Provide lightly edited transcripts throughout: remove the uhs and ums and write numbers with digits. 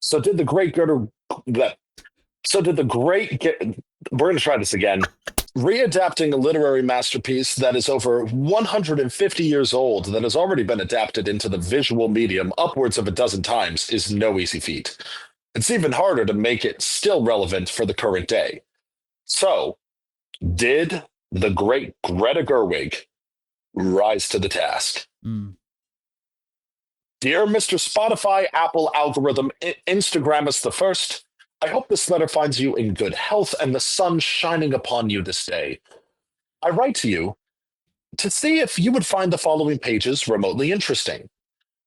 So did the great Gerda, so did the great, we're going to try this again. Readapting a literary masterpiece that is over 150 years old, that has already been adapted into the visual medium upwards of a dozen times, is no easy feat. It's even harder to make it still relevant for the current day. So, did the great Greta Gerwig rise to the task? Mm. Dear Mr. Spotify, Apple algorithm, Instagram us the first. I hope this letter finds you in good health and the sun shining upon you this day. I write to you to see if you would find the following pages remotely interesting.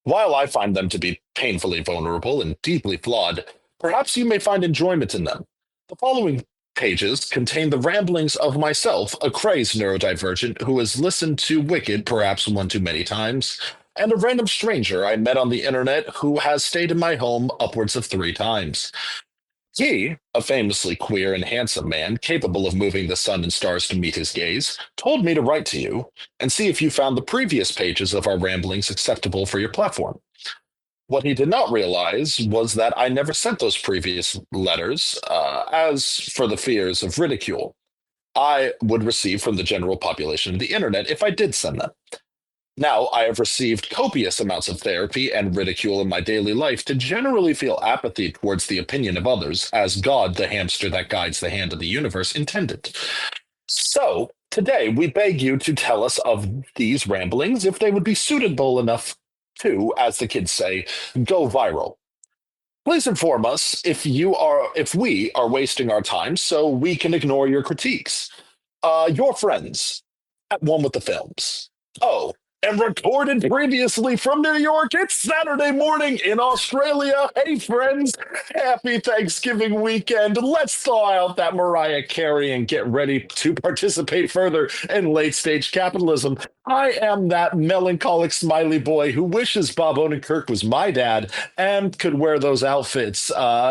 While I find them to be painfully vulnerable and deeply flawed, perhaps you may find enjoyment in them. The following pages contain the ramblings of myself, a crazed neurodivergent who has listened to Wicked perhaps one too many times, and a random stranger I met on the internet who has stayed in my home upwards of 3 times. He, a famously queer and handsome man capable of moving the sun and stars to meet his gaze, told me to write to you and see if you found the previous pages of our ramblings acceptable for your platform. What he did not realize was that I never sent those previous letters, as for the fears of ridicule I would receive from the general population of the internet if I did send them. Now I have received copious amounts of therapy and ridicule in my daily life to generally feel apathy towards the opinion of others, as God, the hamster that guides the hand of the universe, intended. So, today we beg you to tell us of these ramblings if they would be suitable enough to, as the kids say, go viral. Please inform us if we are wasting our time so we can ignore your critiques. Your friends at One with the Films. Oh, and recorded previously from New York, it's Saturday morning in Australia. Hey, friends, happy Thanksgiving weekend. Let's thaw out that Mariah Carey and get ready to participate further in late stage capitalism. I am that melancholic smiley boy who wishes Bob Odenkirk was my dad and could wear those outfits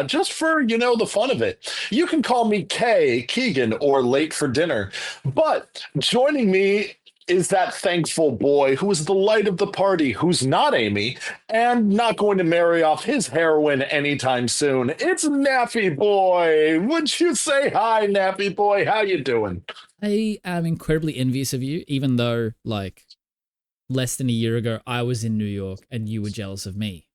just for, the fun of it. You can call me Kay, Keegan, or late for dinner. But joining me is that thankful boy who is the light of the party, who's not Amy, and not going to marry off his heroine anytime soon. It's Nappy Boy. Would you say hi, Nappy Boy? How you doing? I am incredibly envious of you, even though, less than a year ago, I was in New York and you were jealous of me.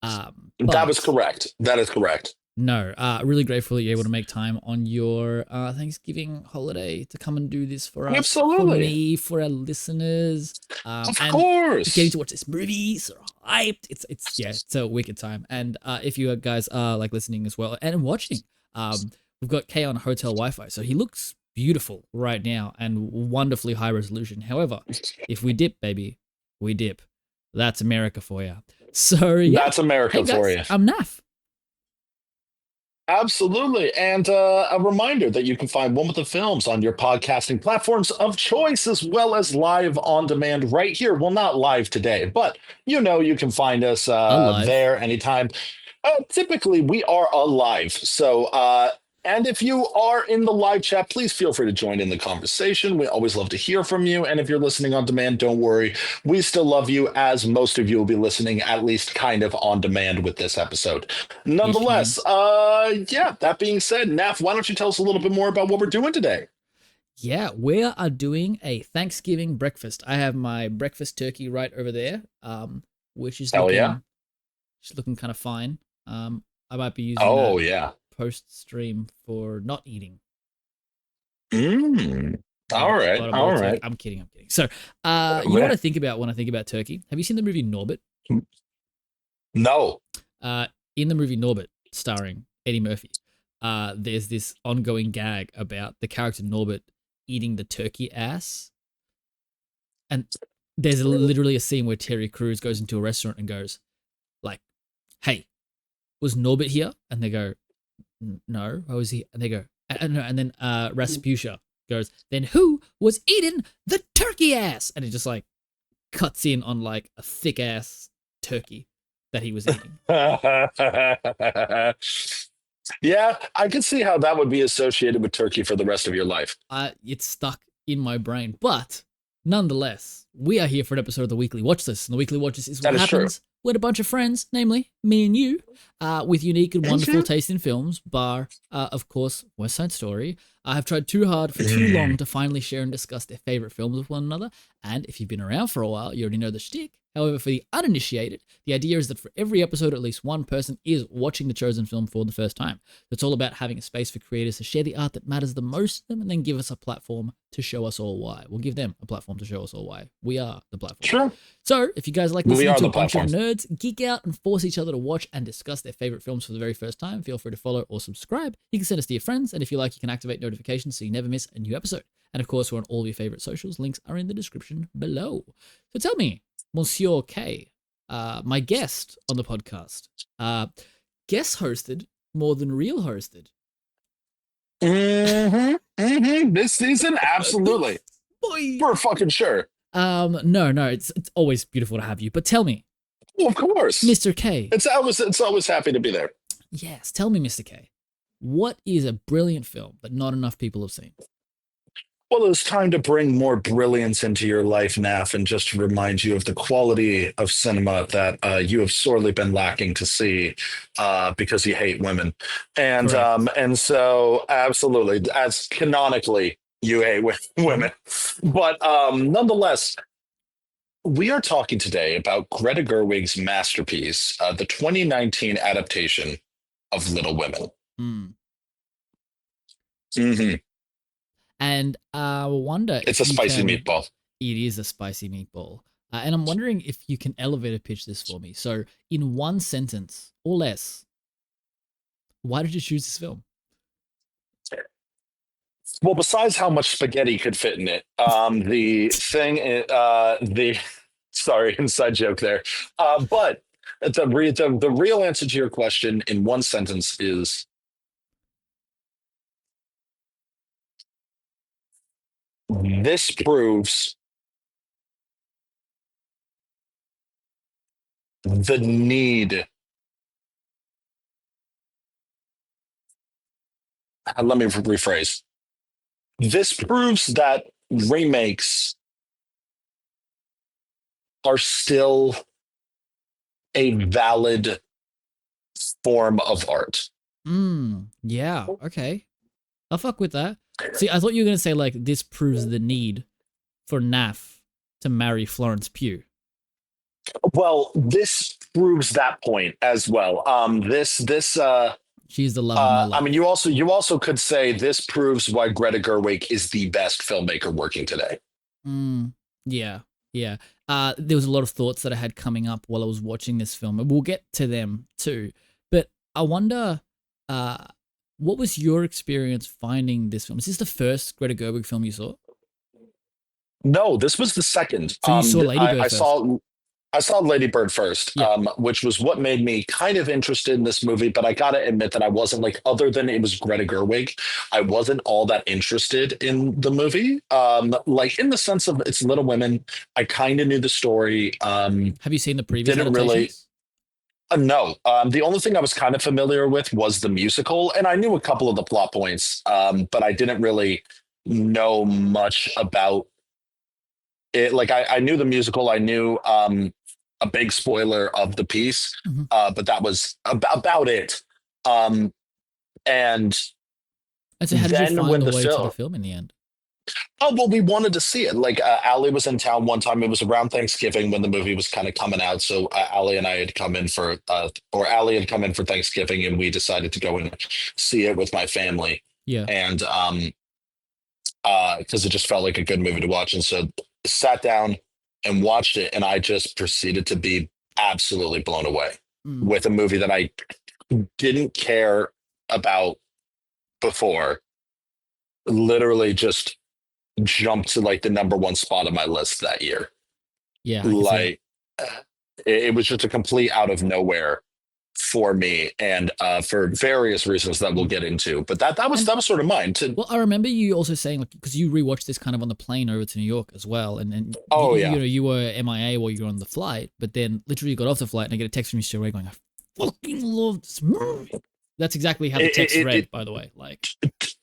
That was correct. That is correct. No, really grateful that you're able to make time on your Thanksgiving holiday to come and do this for us. Absolutely. For me, for our listeners. Of course. Getting to watch this movie, so hyped. It's a wicked time. And if you guys are listening as well and watching, we've got Kay on hotel Wi-Fi, so he looks beautiful right now and wonderfully high resolution. However, if we dip, baby, we dip. That's America for you. So yeah, that's America for you. I'm Naf. Absolutely. And a reminder that you can find One with the Films on your podcasting platforms of choice, as well as live on demand right here. Well, not live today, but you can find us there anytime. Typically, we are alive. So, and if you are in the live chat, please feel free to join in the conversation. We always love to hear from you. And if you're listening on demand, don't worry. We still love you, as most of you will be listening at least kind of on demand with this episode. Nonetheless, that being said, Naf, why don't you tell us a little bit more about what we're doing today? Yeah, we are doing a Thanksgiving breakfast. I have my breakfast turkey right over there, which is looking kind of fine. I might be using post-stream for not eating. All right. I'm kidding. So, you know what I think about when I think about turkey? Have you seen the movie Norbit? No. In the movie Norbit, starring Eddie Murphy, there's this ongoing gag about the character Norbit eating the turkey ass. And there's literally a scene where Terry Crews goes into a restaurant and goes, hey, was Norbit here? And they go, no, why was he? And they go, no. And then Rasputia goes, then who was eating the turkey ass? And it just cuts in on a thick ass turkey that he was eating. Yeah, I can see how that would be associated with turkey for the rest of your life. It's stuck in my brain, but nonetheless, we are here for an episode of the Weekly Watch List. And the Weekly Watch List is what happens we're a bunch of friends, namely me and you, with unique and wonderful taste in films, bar, of course, West Side Story. I have tried too hard for too long to finally share and discuss their favorite films with one another. And if you've been around for a while, you already know the shtick. However, for the uninitiated, the idea is that for every episode, at least one person is watching the chosen film for the first time. It's all about having a space for creators to share the art that matters the most to them and then give us a platform to show us all why. We'll give them a platform to show us all why. We are the platform. Sure. So if you guys like listening to a bunch of nerds geek out and force each other to watch and discuss their favorite films for the very first time, feel free to follow or subscribe. You can send us to your friends, and if you like, you can activate notifications so you never miss a new episode. And of course, we're on all of your favorite socials. Links are in the description below. So tell me, Monsieur K, my guest on the podcast, guest hosted more than real hosted. This season, absolutely. Boy. For fucking sure. No, it's always beautiful to have you. But tell me, well, of course, Mr. K. It's always happy to be there. Yes, tell me, Mr. K, what is a brilliant film that not enough people have seen? Well, it's time to bring more brilliance into your life, Naf, and just to remind you of the quality of cinema that you have sorely been lacking to see because you hate women. And and so absolutely, as canonically you hate women. But nonetheless, we are talking today about Greta Gerwig's masterpiece, the 2019 adaptation of Little Women. And I wonder it's a spicy meatball. It is a spicy meatball. And I'm wondering if you can elevator pitch this for me. So in one sentence or less, why did you choose this film? Well, besides how much spaghetti could fit in it, sorry, inside joke there. But the real answer to your question in one sentence is this proves the need. Let me rephrase. This proves that remakes are still a valid form of art. Yeah, okay. I'll fuck with that. See, I thought you were going to say, like, this proves the need for Naf to marry Florence Pugh. Well, this proves that point as well. She's the love of my life. I mean, you also could say this proves why Greta Gerwig is the best filmmaker working today. Yeah. There was a lot of thoughts that I had coming up while I was watching this film, and we'll get to them too. But I wonder, what was your experience finding this film? Is this the first Greta Gerwig film you saw? No, this was the second. So you saw Lady Bird first. I saw Lady Bird first, which was what made me kind of interested in this movie. But I gotta admit that I wasn't other than it was Greta Gerwig, I wasn't all that interested in the movie. In the sense of it's Little Women, I kind of knew the story. Have you seen the previous adaptations? Really. No. The only thing I was kind of familiar with was the musical, and I knew a couple of the plot points, but I didn't really know much about it. I knew the musical. I knew a big spoiler of the piece, but that was about it. And so how did you find the way to the film in the end? Oh, well, we wanted to see it. Allie was in town one time. It was around Thanksgiving when the movie was kind of coming out. So Allie and I had come in for Thanksgiving, and we decided to go and see it with my family. Yeah. And because it just felt like a good movie to watch. And so sat down and watched it, and I just proceeded to be absolutely blown away with a movie that I didn't care about before. Literally just jumped to the number one spot on my list that year. Yeah. It was just a complete out of nowhere for me, and for various reasons that we'll get into. But that was sort of mine too. Well, I remember you also saying because you rewatched this kind of on the plane over to New York as well, and you were MIA while you were on the flight, but then literally you got off the flight and I get a text from you straight away going, "I fucking love this movie." That's exactly how the text read, by the way.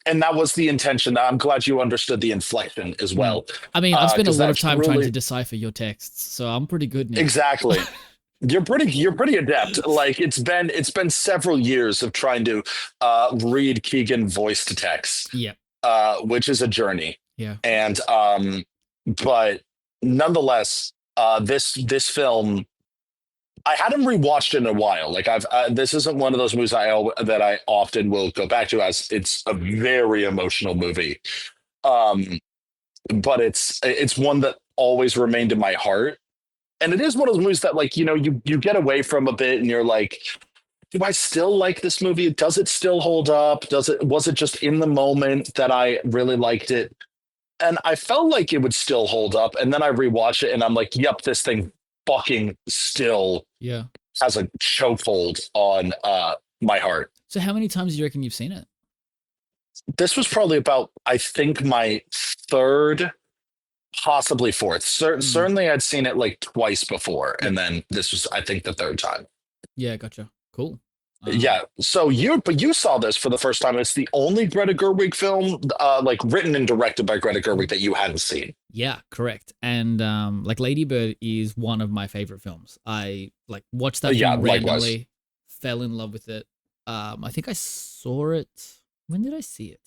And that was the intention. I'm glad you understood the inflection as well. I mean, I've spent a lot of time trying to decipher your texts, so I'm pretty good now. Exactly. You're pretty adept. Like it's been several years of trying to read Keegan voice to text, Yeah, which is a journey. yeah. And but nonetheless, this film I hadn't rewatched in a while. Like I've this isn't one of those movies that I often will go back to, as it's a very emotional movie. Um, but it's one that always remained in my heart. And it is one of those movies that, like, you get away from a bit and you're like, do I still like this movie? Does it still hold up? Was it just in the moment that I really liked it? And I felt like it would still hold up. And then I rewatch it and I'm like, yep, this thing fucking still Yeah. has a chokehold on my heart. So how many times do you reckon you've seen it? This was probably about, I think, my third, possibly fourth. Mm. Certainly I'd seen it like twice before. Yep. And then this was, I think, the third time. Yeah, gotcha. Cool. Yeah. So you saw this for the first time. It's the only Greta Gerwig film, like written and directed by Greta Gerwig, that you hadn't seen. Yeah, correct. And like Lady Bird is one of my favorite films. I like watched that Yeah, film likewise. randomly, fell in love with it. I think I saw it. When did I see it?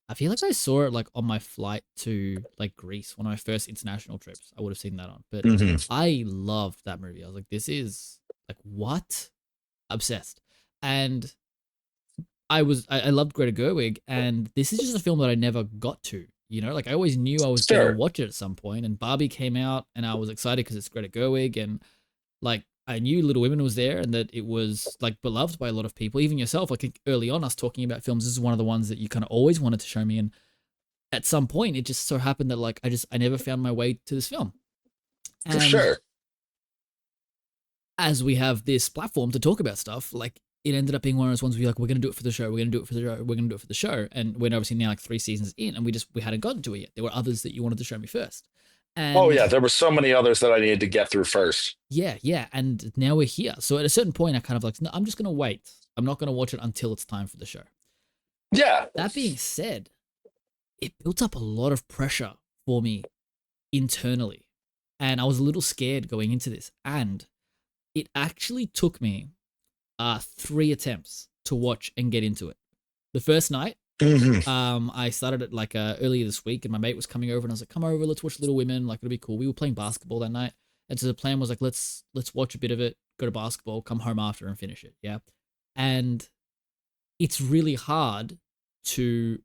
I feel like I saw it like on my flight to like Greece, one of my first international trips. I would have seen that on. But Hmm. I loved that movie. I was like, this is like what? Obsessed. And I loved Greta Gerwig, and this is just a film that I never got to. Like I always knew I was gonna Sure. watch it at some point, and Barbie came out, and I was excited because it's Greta Gerwig, and like I knew Little Women was there, and that it was like beloved by a lot of people, even yourself. I think early on, us talking about films, this is one of the ones that you kind of always wanted to show me, and at some point, it just so happened that like I never found my way to this film, For and sure. as we have this platform to talk about stuff, like it ended up being one of those ones where you're like, we're gonna do it for the show, we're gonna do it for the show, we're gonna do it for the show. And we're obviously now like 3 seasons in, and we hadn't gotten to it yet. There were others that you wanted to show me first. Oh And yeah, there were so many others that I needed to get through first. yeah, yeah. And now we're here. So at a certain point I kind of like, no, I'm just gonna wait. I'm not gonna watch it until it's time for the show. Yeah. That being said, it built up a lot of pressure for me internally. And I was a little scared going into this. And it actually took me 3 attempts to watch and get into it. The first night, Hmm. I started it like earlier this week, and my mate was coming over, and I was like, "Come over, let's watch Little Women. Like it'll be cool." We were playing basketball that night, and so the plan was like, "Let's watch a bit of it, go to basketball, come home after, and finish it." Yeah, and it's really hard to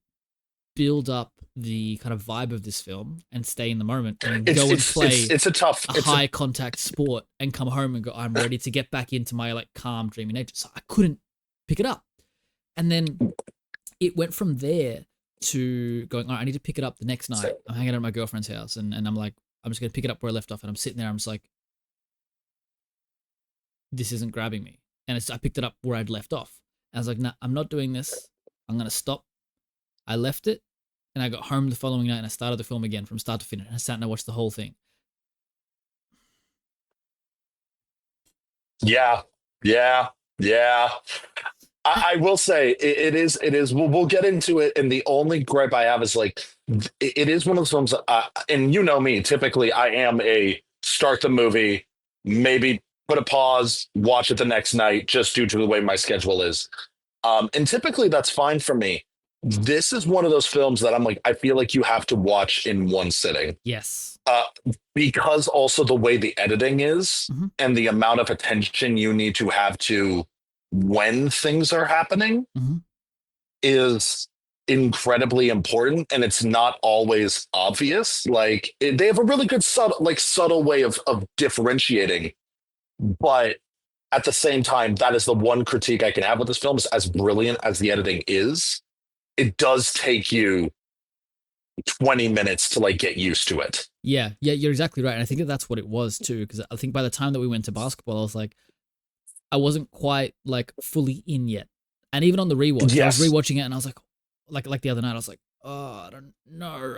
build up the kind of vibe of this film and stay in the moment and then It's go and it's play it's a tough. a high contact sport and come home and go, I'm ready to get back into my like calm dreamy nature. So I couldn't pick it up. And then it went from there to going, all right, I need to pick it up the next night. I'm hanging out at my girlfriend's house, and I'm like, I'm just gonna pick it up where I left off, and I'm sitting there, I'm just like, this isn't grabbing me. And I picked it up where I'd left off. And I was like, nah, I'm not doing this. I'm gonna stop. I left it, and I got home the following night, and I started the film again from start to finish. And I sat and I watched the whole thing. Yeah. Yeah. Yeah. I will say it is. We'll get into it. And the only gripe I have is like, it is one of those films that, and you know me, typically I am a start the movie, maybe put a pause, watch it the next night, just due to the way my schedule is. And typically that's fine for me. This is one of those films that I'm like, I feel like you have to watch in one sitting. Yes. Uh, because also the way the editing is Mm-hmm. and the amount of attention you need to have to when things are happening Mm-hmm. is incredibly important, and it's not always obvious. Like they have a really good subtle way of differentiating, but at the same time, that is the one critique I can have with this film. Is as brilliant as the editing is, it does take you 20 minutes to like get used to it. Yeah, yeah, you're exactly right. And I think that's what it was too, because I think by the time that we went to basketball, I was like, I wasn't quite like fully in yet. And even on the rewatch, I was Yes. rewatching it, and I was like the other night, I was like, oh, I don't know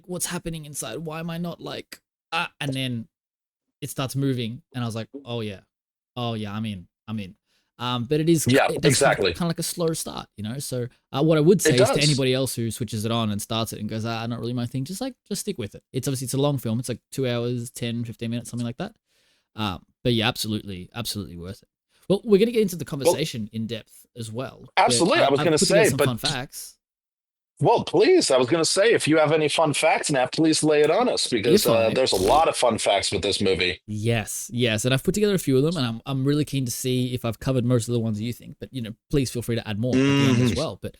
what's happening inside. Why am I not like ah? And then it starts moving, and I was like, oh yeah, I'm in. But Yeah, it does exactly. kind of like a slow start, So what I would say It is to does. anybody else who switches it on and starts it and goes, not really my thing, just stick with it. It's obviously it's a long film. It's like 2 hours, 10, 15 minutes, something like that. But yeah, absolutely worth it. Well, we're gonna get into the Well, conversation in depth as well, but absolutely. I was I've going to put together say, some but fun facts. well, please. I was going to say, if you have any fun facts, Nat, please lay it on us because If I there's a lot of fun facts with this movie. Yes, and I've put together a few of them, and I'm really keen to see if I've covered most of the ones you think. But please feel free to add more at the end as Hmm. well. But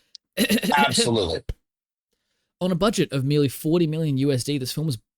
Absolutely. on a budget of merely 40 million USD,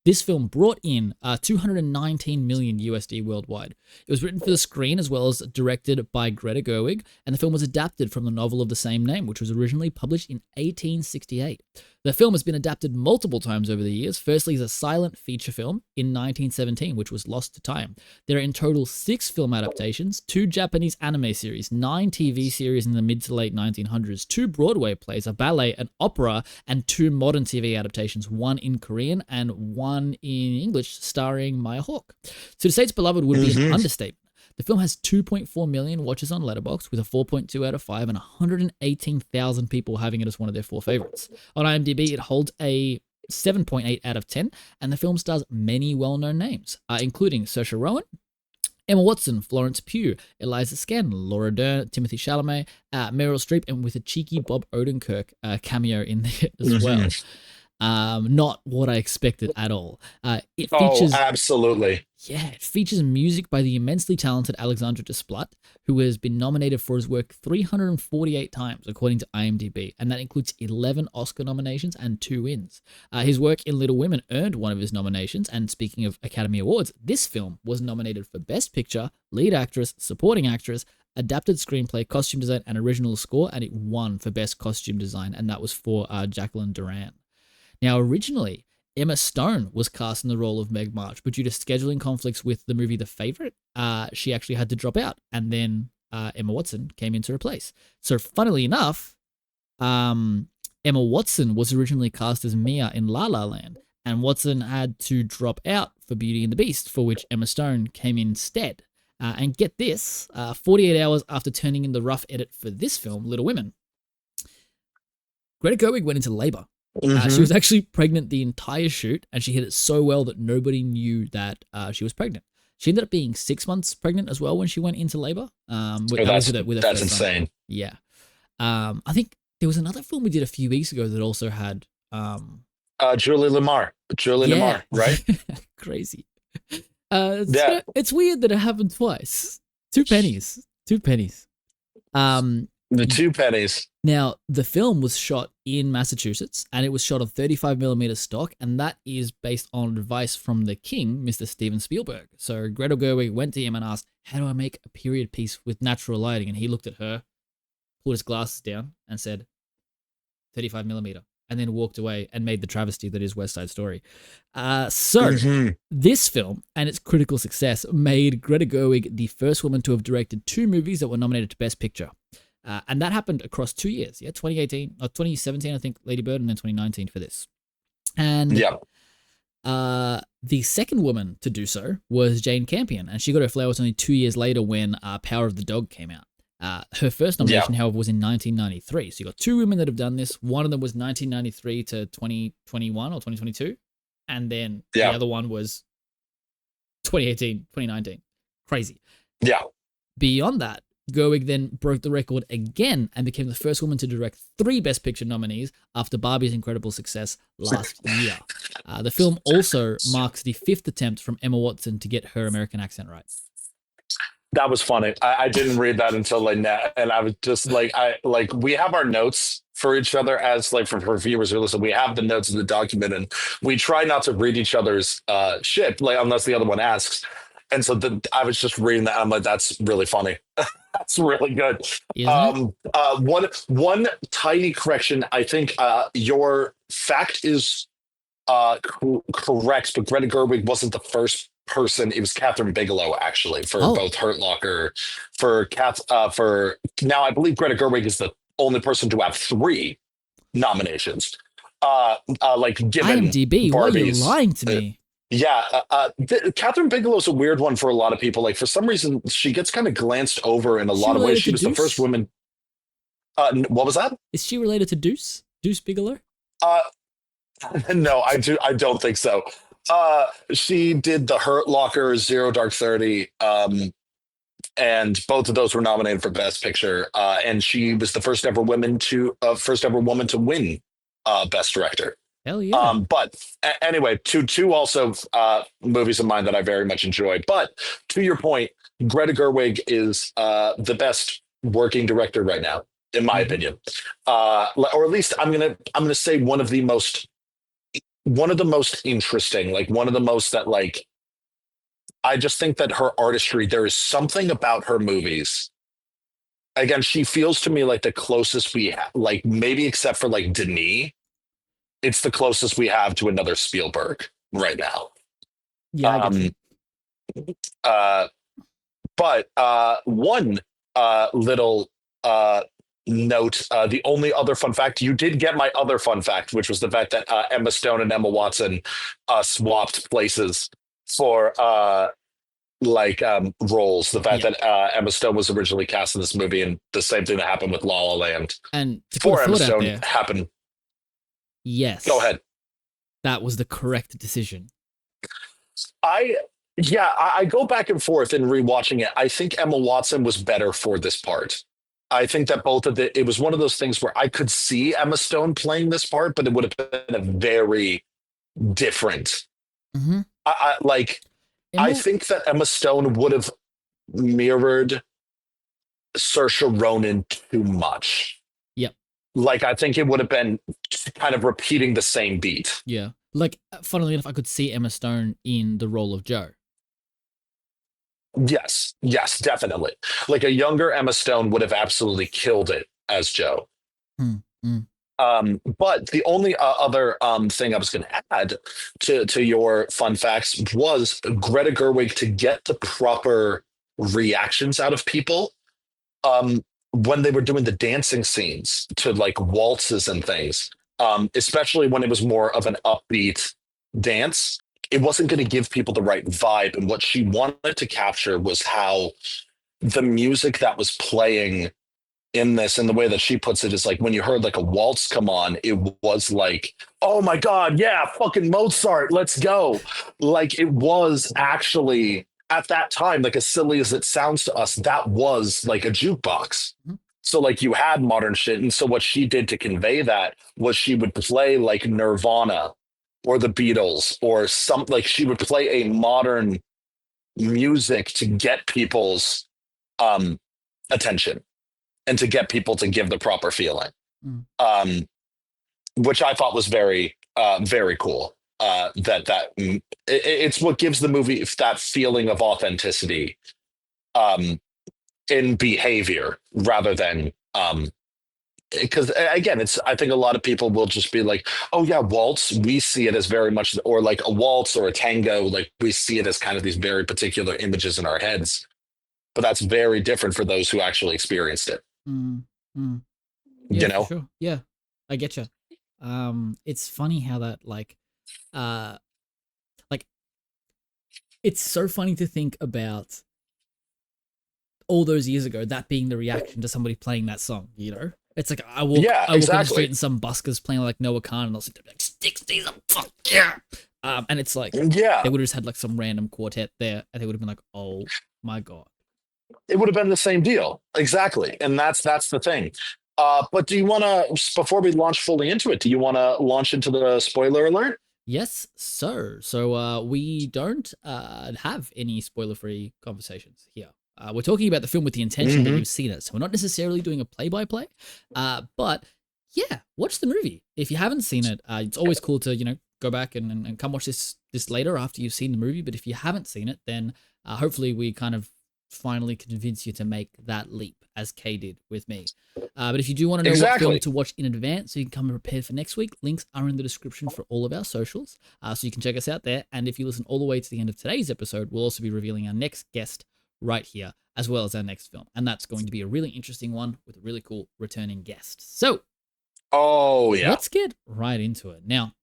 this film brought in 219 million USD worldwide. It was written for the screen as well as directed by Greta Gerwig, and the film was adapted from the novel of the same name, which was originally published in 1868. The film has been adapted multiple times over the years, firstly as a silent feature film in 1917, which was lost to time. There are in total 6 film adaptations, 2 Japanese anime series, 9 TV series in the mid to late 1900s, 2 Broadway plays, a ballet, an opera, and 2 modern TV adaptations, 1 in Korean and 1 in English, starring Maya Hawke. So to say it's beloved would be an understatement. The film has 2.4 million watches on Letterboxd with a 4.2 out of 5 and 118,000 people having it as one of their 4 favorites. On IMDb, it holds a 7.8 out of 10, and the film stars many well-known names, including Saoirse Ronan, Emma Watson, Florence Pugh, Eliza Scanlen, Laura Dern, Timothée Chalamet, Meryl Streep, and with a cheeky Bob Odenkirk cameo in there as well. Not what I expected at all. It features Absolutely. it features music by the immensely talented Alexandre Desplat, who has been nominated for his work 348 times, according to IMDb, and that includes 11 Oscar nominations and 2 wins. His work in Little Women earned one of his nominations, and speaking of Academy Awards, this film was nominated for Best Picture, Lead Actress, Supporting Actress, Adapted Screenplay, Costume Design, and Original Score, and it won for Best Costume Design, and that was for Jacqueline Duran. Now, originally, Emma Stone was cast in the role of Meg March, but due to scheduling conflicts with the movie The Favourite, she actually had to drop out, and then Emma Watson came in to replace. So, funnily enough, Emma Watson was originally cast as Mia in La La Land, and Watson had to drop out for Beauty and the Beast, for which Emma Stone came in instead. And get this, 48 hours after turning in the rough edit for this film, Little Women, Greta Gerwig went into labour. She was actually pregnant the entire shoot, and she hit it so well that nobody knew that she was pregnant. She ended up being 6 months pregnant as well when she went into labor. That's insane. Yeah. I think there was another film we did a few weeks ago that also had Julie Lamar. Lamar, right? Crazy. Yeah. It's weird that it happened twice. 2 pennies. 2 pennies. The 2 pennies. Now, the film was shot in Massachusetts, and it was shot on 35mm stock, and that is based on advice from the king, Mr. Steven Spielberg. So Greta Gerwig went to him and asked, how do I make a period piece with natural lighting? And he looked at her, pulled his glasses down, and said, 35mm, and then walked away and made the travesty that is West Side Story. This film and its critical success made Greta Gerwig the first woman to have directed 2 movies that were nominated to Best Picture. And that happened across 2 years, 2017, I think, Lady Bird, and then 2019 for this. And the second woman to do so was Jane Campion, and she got her flowers only 2 years later when Power of the Dog came out. Her first nomination, however, was in 1993. So you got 2 women that have done this. One of them was 1993 to 2021 or 2022, and then the other one was 2018, 2019. Crazy. Yeah. Beyond that, Gerwig then broke the record again and became the first woman to direct 3 Best Picture nominees after Barbie's incredible success last year. The film also marks the 5th attempt from Emma Watson to get her American accent right. That was funny. I didn't read that until like now, and I was just like, we have our notes for each other as like for viewers who listen. We have the notes in the document, and we try not to read each other's shit, like unless the other one asks. And so I was just reading that. And I'm like, that's really funny. That's really good. One tiny correction. I think your fact is correct, but Greta Gerwig wasn't the first person. It was Catherine Bigelow actually for both Hurt Locker. For now, I believe Greta Gerwig is the only person to have 3 nominations. Like given IMDb, why are you Barbie's, lying to me? Catherine Bigelow's a weird one for a lot of people. Like for some reason, she gets kind of glanced over in a lot of ways. She was the first woman. What was that? Is she related to Deuce Bigelow? No, I don't think so. She did The Hurt Locker, Zero Dark 30, and both of those were nominated for Best Picture. And she was the first ever woman to win Best Director. Hell yeah. But anyway, two also movies of mine that I very much enjoy. But to your point, Greta Gerwig is the best working director right now, in my opinion. Or at least I'm gonna say one of the most interesting, like one of the most that like I just think that her artistry, there is something about her movies. Again, she feels to me like the closest we have, like maybe except for like Denis, it's the closest we have to another Spielberg right now. Yeah, I get you. Um, uh, but one little note, the only other fun fact, you did get my other fun fact, which was the fact that Emma Stone and Emma Watson swapped places for roles. The fact Yeah. that Emma Stone was originally cast in this movie, and the same thing that happened with La La Land And to put a for Emma thought out Stone there, happened. Go yes, ahead. that was the correct decision. I I go back and forth in rewatching it. I think Emma Watson was better for this part. I think that it was one of those things where I could see Emma Stone playing this part, but it would have been a very different. Mm-hmm. I think that Emma Stone would have mirrored Saoirse Ronan too much. Yep. Like I think it would have been kind of repeating the same beat. Yeah. Like, funnily enough, I could see Emma Stone in the role of Joe. Yes, definitely. Like a younger Emma Stone would have absolutely killed it as Joe. Mm, mm. But the only other thing I was going to add to your fun facts was Greta Gerwig to get the proper reactions out of people when they were doing the dancing scenes to like waltzes and things, especially when it was more of an upbeat dance. It wasn't going to give people the right vibe. And what she wanted to capture was how the music that was playing in this, and the way that she puts it is like when you heard like a waltz come on, it was like, oh my God, yeah, fucking Mozart, let's go. Like it was actually at that time, like as silly as it sounds to us, that was like a jukebox. Mhm. So like you had modern shit. And so what she did to convey that was she would play like Nirvana or the Beatles or some like she would play a modern music to get people's attention and to get people to give the proper feeling, Mm. which I thought was very cool. It's what gives the movie that feeling of authenticity in behavior rather than because again, it's I think a lot of people will just be like, oh yeah, waltz. We see it as very much, or like a waltz or a tango. Like we see it as kind of these very particular images in our heads, but that's very different for those who actually experienced it. Mm, mm. Yeah, You for know? sure. Yeah, I get you. It's funny how that uh, like it's so funny to think about all those years ago that being the reaction to somebody playing that song. You know, it's like Yeah, I walk on the street exactly. and some buskers playing like Noah Khan, and I'll sit there like sticks these up, fuck yeah. And it's like Yeah, they would have just had like some random quartet there, and they would have been like, oh my god. it would have been the same deal. Exactly. And that's the thing. But do you want to, before we launch fully into it, do you want to launch into the spoiler alert? Yes, sir. So we don't have any spoiler-free conversations here. We're talking about the film with the intention that Mm-hmm. you've seen it. So we're not necessarily doing a play-by-play. But yeah, watch the movie. If you haven't seen it, it's always cool to, go back and come watch this later after you've seen the movie. But if you haven't seen it, then hopefully we kind of finally convince you to make that leap as Kay did with me. But if you do want to know what film Exactly. to watch in advance so you can come prepared for next week, links are in the description for all of our socials. So you can check us out there. And if you listen all the way to the end of today's episode, we'll also be revealing our next guest right here, as well as our next film. And that's going to be a really interesting one with a really cool returning guest. So Oh yeah. let's get right into it. Now,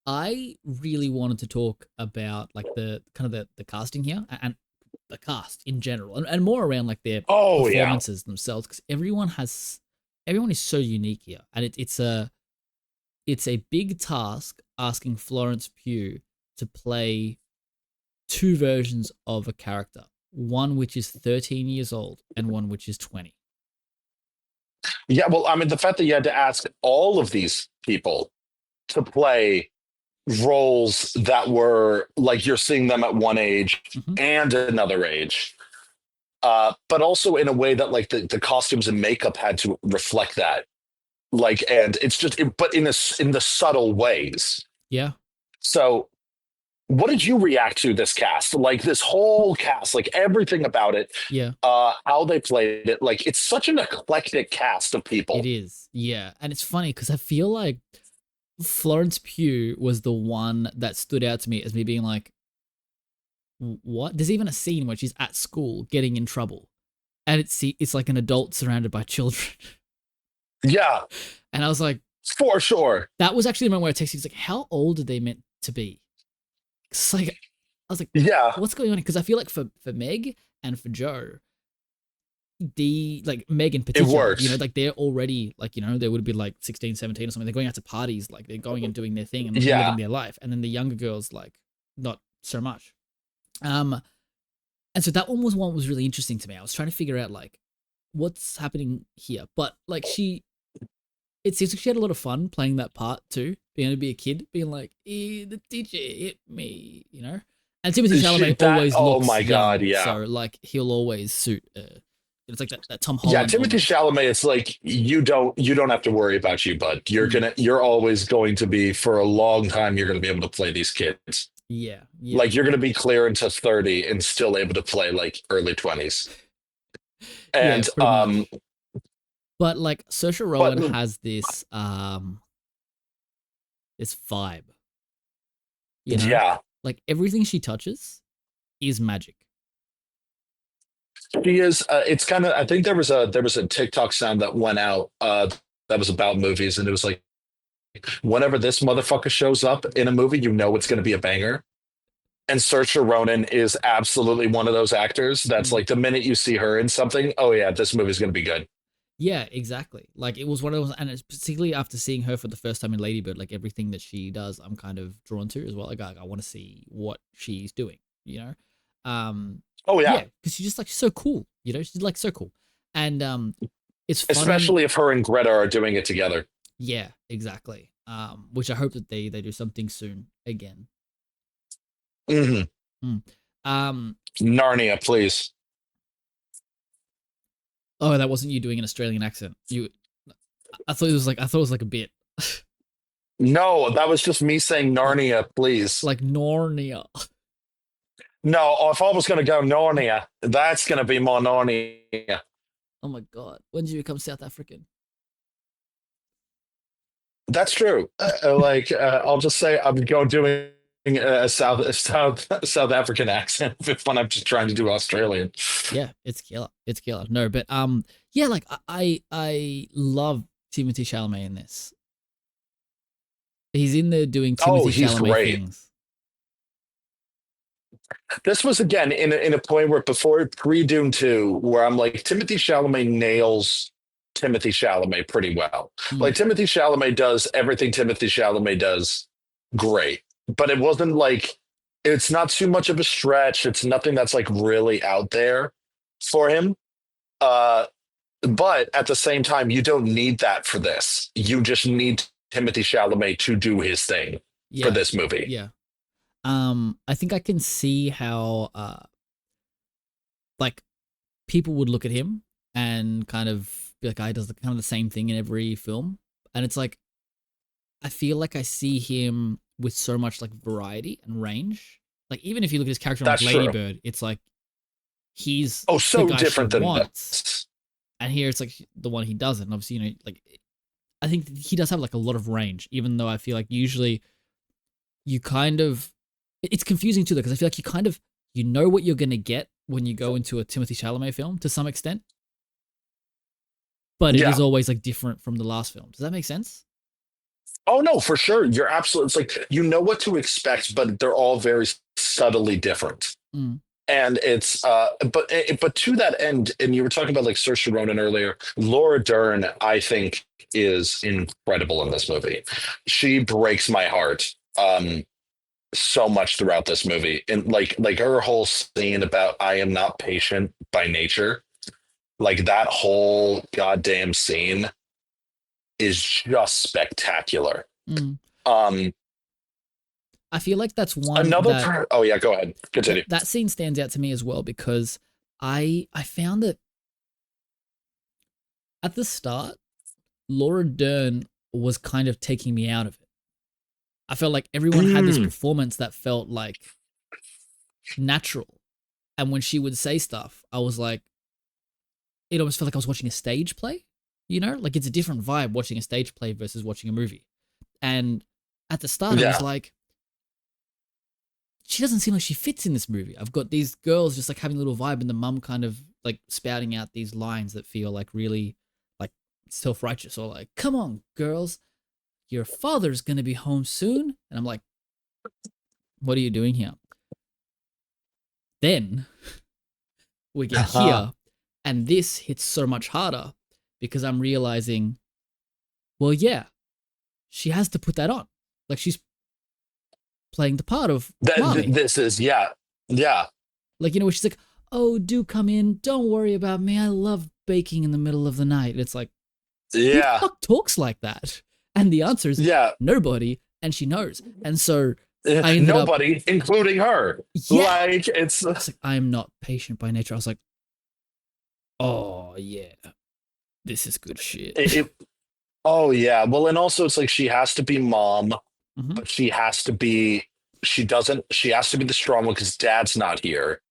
I really wanted to talk about like the kind of the casting here and the cast in general, and more around like their Oh yeah. performances themselves, because everyone is so unique here, and it's a big task asking Florence Pugh to play two versions of a character, one which is 13 years old and one which is 20. Yeah, well, I mean, the fact that you had to ask all of these people to play roles that were like you're seeing them at one age Mhm. and another age, but also in a way that like the costumes and makeup had to reflect that. Like, and it's just, but in the subtle ways. Yeah, So, what did you react to this cast? Like this whole cast, like everything about it, yeah, how they played it. Like it's such an eclectic cast of it people. is. Yeah, and it's funny because I feel like Florence Pugh was the one that stood out to me as me being like, what? There's even a scene where she's at school getting in trouble, and it's like an adult surrounded by children, Yeah, and I was like, for sure. that was actually the moment where I texted you. It's like, how old are they meant to be? It's like, I was like, Yeah, what's going on? Because I feel like for Meg and for Joe, the like Meg in it particular, works. like they're already like, they would be like 16, 17 or something. They're going out to parties, like they're going and doing their thing and living Yeah, their life. And then the younger girls, like, not so much. Um, and so that one was really interesting to me. I was trying to figure out like what's happening here. But like it seems like she had a lot of fun playing that part too, being able to be a kid, being like, the teacher hit me, And Timothée Chalamet that. always Oh looks my God, young, yeah. so like he'll always suit. It's like that Tom Yeah, Holland Timothée almost. Chalamet, it's like you don't have to worry about you, bud. Mm, You're always going to be for a long time, you're gonna be able to play these kids. yeah, yeah, Like you're gonna be clear into 30 and still able to play like early 20s. yeah, And pretty much. But like Saoirse but Ronan has this vibe, you know, yeah, like everything she touches is magic. she is it's kind of I think there was a TikTok sound that went out that was about movies and it was like whenever this motherfucker shows up in a movie, you know it's gonna be a banger. And Saoirse Ronan is absolutely one of those actors that's Mm. like the minute you see her in something, oh yeah, this movie's gonna be good. Yeah, exactly. Like it was one of those, and it's particularly after seeing her for the first time in Ladybird, like everything that she does, I'm kind of drawn to as well. Like I want to see what she's doing, you know. Oh yeah. Yeah, because she's just like so cool, She's like so cool, and it's funny. Especially if her and Greta are doing it together. Yeah, exactly. Which I hope that they do something soon again. Hmm. Mm. Um, Narnia, please. oh, that wasn't you doing an Australian accent. I thought it was like a bit No, that was just me saying Narnia, please. like Narnia. No, if I was going to go Narnia, that's going to be more Narnia. Oh my god, when did you become South African? That's true. I'll just say I'm going doing a South African accent when I'm just trying to do Australian. Yeah, it's killer. It's killer. No, but yeah, like I love Timothée Chalamet in this. He's in there doing Oh, Timothée he's Chalamet great. things. This was again in a point where before pre-Dune 2, where I'm like, Timothée Chalamet nails Timothée Chalamet pretty well. Mm, Like Timothée Chalamet does everything Timothée Chalamet does great. But it wasn't like it's not too much of a stretch. It's nothing that's like really out there for him. Uh but at the same time, you don't need that for this. You just need Timothée Chalamet to do his thing for yeah, this movie. yeah. I think I can see how like people would look at him and kind of be like, "I does kind of the same thing in every film," and it's like I feel like I see him with so much like variety and range. Like even if you look at his character on like That's true. Ladybird, it's like he's Oh, the so guy she different than wants, this. and here it's like the one he doesn't. And obviously, like I think he does have like a lot of range, even though I feel like usually you kind of it's confusing too, though, because I feel like you kind of you know what you're gonna get when you go into a Timothée Chalamet film to some extent, but it is Yeah. always like different from the last film. Does that make sense? Oh no, for sure. You're absolutely. It's like you know what to expect, but they're all very subtly different. Mm, And but to that end, and you were talking about like Saoirse Ronan earlier. Laura Dern, I think, is incredible in this movie. She breaks my heart um so much throughout this movie. And like her whole scene about I am not patient by nature, like that whole goddamn scene is just spectacular. Mm. Um I feel like that's one another that oh yeah, go ahead. that Continue. that scene stands out to me as well because I found that at the start, Laura Dern was kind of taking me out of it. I felt like everyone had this Mm, performance that felt like natural. And when she would say stuff, I was like, it almost felt like I was watching a stage play, you know? Like it's a different vibe watching a stage play versus watching a movie. And at the start, I was yeah. like, she doesn't seem like she fits in this movie. I've got these girls just like having a little vibe and the mum kind of like spouting out these lines that feel like really like self-righteous or like, come on, girls, your father's going to be home soon. And I'm like, what are you doing here? Then we get here and this hits so much harder because I'm realizing, well, yeah, she has to put that on. Like she's playing the part of mommy. This is yeah. Yeah. Like, you know, where she's like, oh, do come in. Don't worry about me. I love baking in the middle of the night. And it's like, who the Yeah. fuck talks like that? And the answer is Yeah. nobody. And she knows. And so I ended up, Nobody, including her. yeah. Like it's It's like, I'm not patient by nature. I was like, oh, yeah, this is good shit. oh yeah. Well, and also it's like she has to be mom, Mhm. but she has to be the strong one because dad's not here.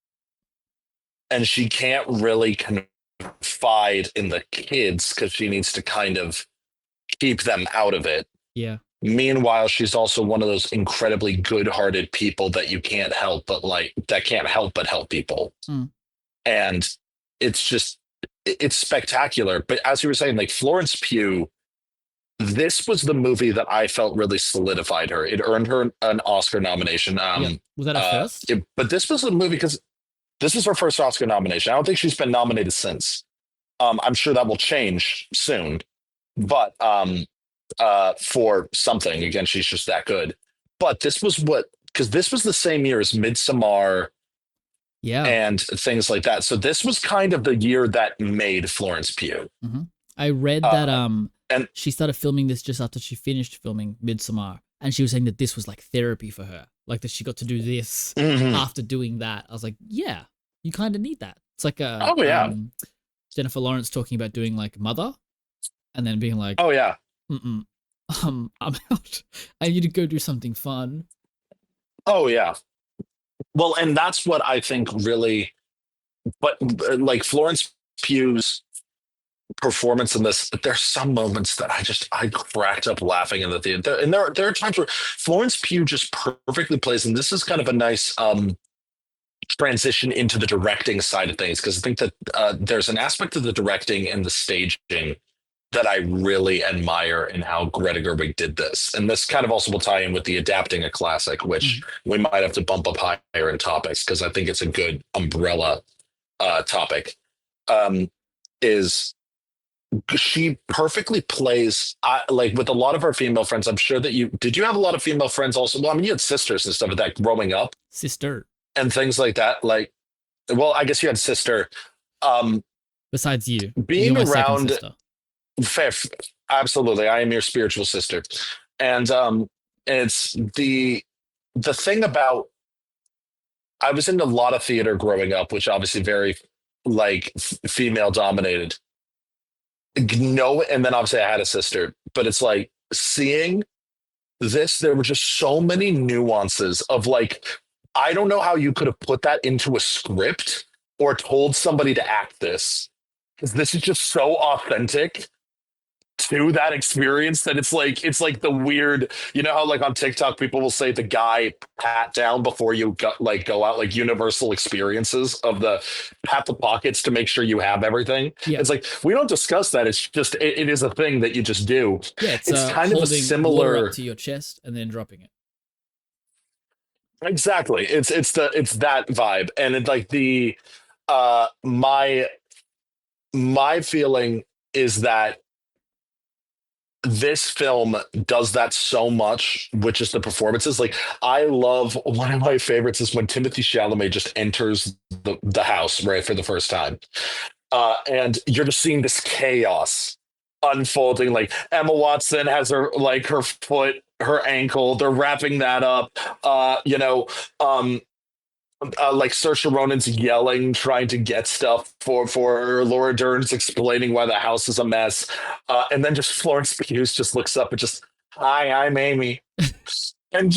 And she can't really confide in the kids because she needs to kind of keep them out of it. Yeah. Meanwhile, she's also one of those incredibly good-hearted people that you can't help but like that can't help but help people. Mm. And it's just it's spectacular. But as you were saying, like Florence Pugh, this was the movie that I felt really solidified her. It earned her an Oscar nomination. Yep. Was that her first? But this was a movie because this was her first Oscar nomination. I don't think she's been nominated since. I'm sure that will change soon, but for something again, she's just that good. But this was what because this was the same year as Midsommar Yeah. and things like that. So this was kind of the year that made Florence Pugh. Mm-hmm. I read that And she started filming this just after she finished filming Midsommar, and she was saying that this was like therapy for her, like that she got to do this mhm. after doing that. I was like, yeah, you kind of need that. It's like a Oh yeah, Jennifer Lawrence talking about doing like Mother, and then being like, oh yeah, mm I'm out. I need to go do something fun. oh yeah. Well, and that's what I think really. But like Florence Pugh's performance in this, there's some moments that I cracked up laughing in the theater, and there are times where Florence Pugh just perfectly plays, and this is kind of a nice transition into the directing side of things because I think that there's an aspect of the directing and the staging that I really admire in how Greta Gerwig did this. And this kind of also will tie in with the adapting a classic, which Mhm. we might have to bump up higher in topics because I think it's a good umbrella topic. Is she perfectly plays like with a lot of her female friends. I'm sure that you have a lot of female friends also. Well, I mean, you had sisters and stuff like that growing up Sister. and things like that. Like, well, I guess you had sister. Um, Besides you're being my second around sister. fair, absolutely, I am your spiritual sister, and it's the thing about I was in a lot of theater growing up, which obviously very like female dominated. No, and then obviously I had a sister, but it's like seeing this, there were just so many nuances of like, I don't know how you could have put that into a script or told somebody to act this because this is just so authentic to that experience that it's like the weird, you know how like on TikTok people will say the guy pat down before you go out, like universal experiences of the pat the pockets to make sure you have everything. Yeah. It's like we don't discuss that. It's just it is a thing that you just do. Yeah, it's It's kind of a holding water up similar. to your chest and then dropping it. Exactly. It's that vibe. And it's like the my feeling is that this film does that so much, which is the performances. Like, I love, one of my favorites is when Timothée Chalamet just enters the house, right, for the first time. And you're just seeing this chaos unfolding. Like, Emma Watson has her foot, her ankle, they're wrapping that up. Um, like Saoirse Ronan's yelling, trying to get stuff for her. Laura Dern's explaining why the house is a mess, and then just Florence Pugh just looks up and just, "Hi, I'm Amy," and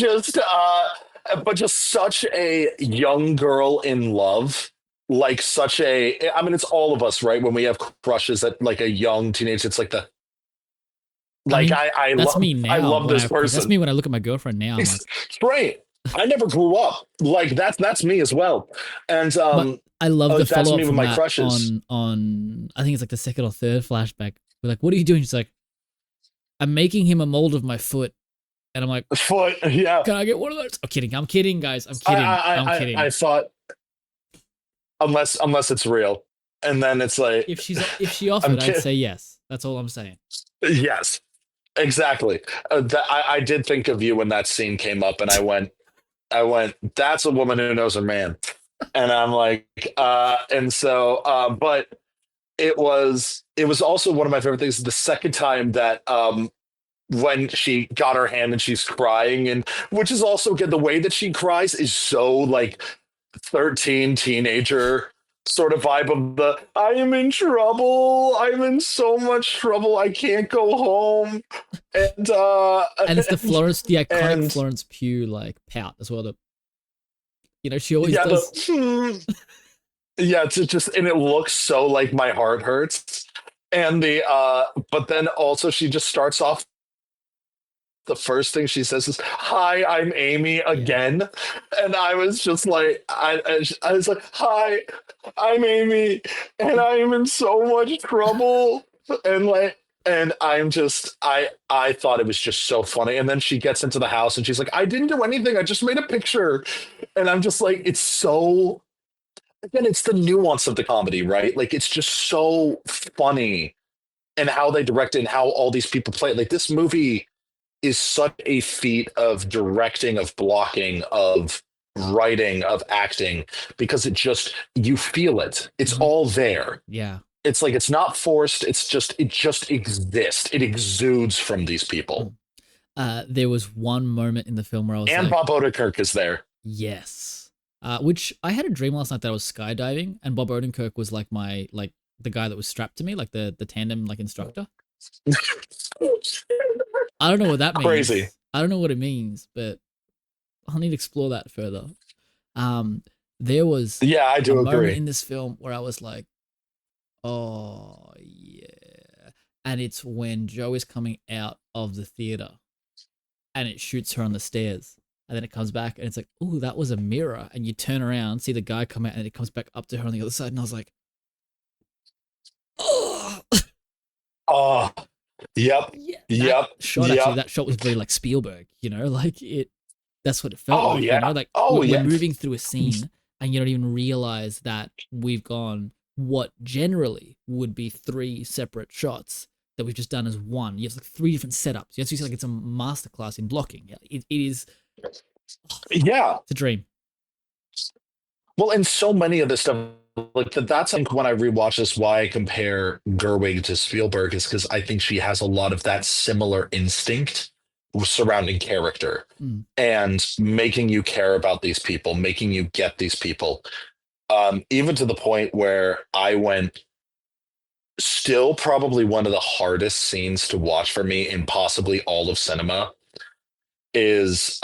but just such a young girl in love. Like, such a, I mean, it's all of us, right? When we have crushes at like a young teenage, it's like the, I like mean, that's me I now love when I this have crush. That's person. me when I look at my girlfriend now. I'm like, It's great. I never grew up like that's me as well, and but I love the that's follow up me with from my that crushes. on I think it's like the second or third flashback. We're like, what are you doing? She's like, I'm making him a mold of my foot, and I'm like, Foot, yeah. can I get one of those? I'm kidding, guys. I'm I kidding. I'm kidding. I thought, unless it's real, and then it's like, If she I'm offered, I'd kidding. say yes. That's all I'm saying. Yes, exactly. I did think of you when that scene came up, and I went, that's a woman who knows her man, and I'm like, and so, but it was also one of my favorite things. The second time that when she got her hand and she's crying, and which is also, again, the way that she cries is so like 13 teenager sort of vibe of the, I am in trouble, I'm in so much trouble, I can't go home, and And it's the iconic and Florence Pugh like pout as well. She always yeah, does. yeah, it's just, and it looks so like my heart hurts, and but then also she just starts off, the first thing she says is, "Hi, I'm Amy Yeah. again," and I was just like, I was like, "Hi, I'm Amy, and I am in so much trouble," and like, and I thought it was just so funny. And then she gets into the house and she's like, "I didn't do anything. I just made a picture," and I'm just like, it's so, again, it's the nuance of the comedy, right? Like, it's just so funny, and how they direct it and how all these people play it. Like, this movie is such a feat of directing, of blocking, of writing, of acting, because you feel it. It's Mhm. all there. Yeah. It's like, it's not forced. It just exists. It exudes from these people. Mm. There was one moment in the film where I was And like, Bob Odenkirk is there. yes. Which I had a dream last night that I was skydiving, and Bob Odenkirk was like the guy that was strapped to me, like the tandem like instructor. I don't know what that Crazy. means. I don't know what it means, but I'll need to explore that further. Um, there was Yeah, I a do moment agree. in this film where I was like, oh yeah. And it's when Joe is coming out of the theater and it shoots her on the stairs. And then it comes back and it's like, oh, that was a mirror. And you turn around, see the guy come out, and it comes back up to her on the other side. And I was like, oh, Oh, yep, yeah. That yep, shot, actually, yep. that shot was very like Spielberg, like that's what it felt Oh, like, yeah. like Oh, we're yeah. moving through a scene and you don't even realize that we've gone what generally would be three separate shots that we've just done as one. You have like three different setups. You have to see like it's a masterclass in blocking. It is, Yeah. it's a dream. Well, and so many of this stuff, like that's, I think, when I rewatch this, why I compare Gerwig to Spielberg, is because I think she has a lot of that similar instinct surrounding character Mm. and making you care about these people, making you get these people. Even to the point where I went, still probably one of the hardest scenes to watch for me in possibly all of cinema is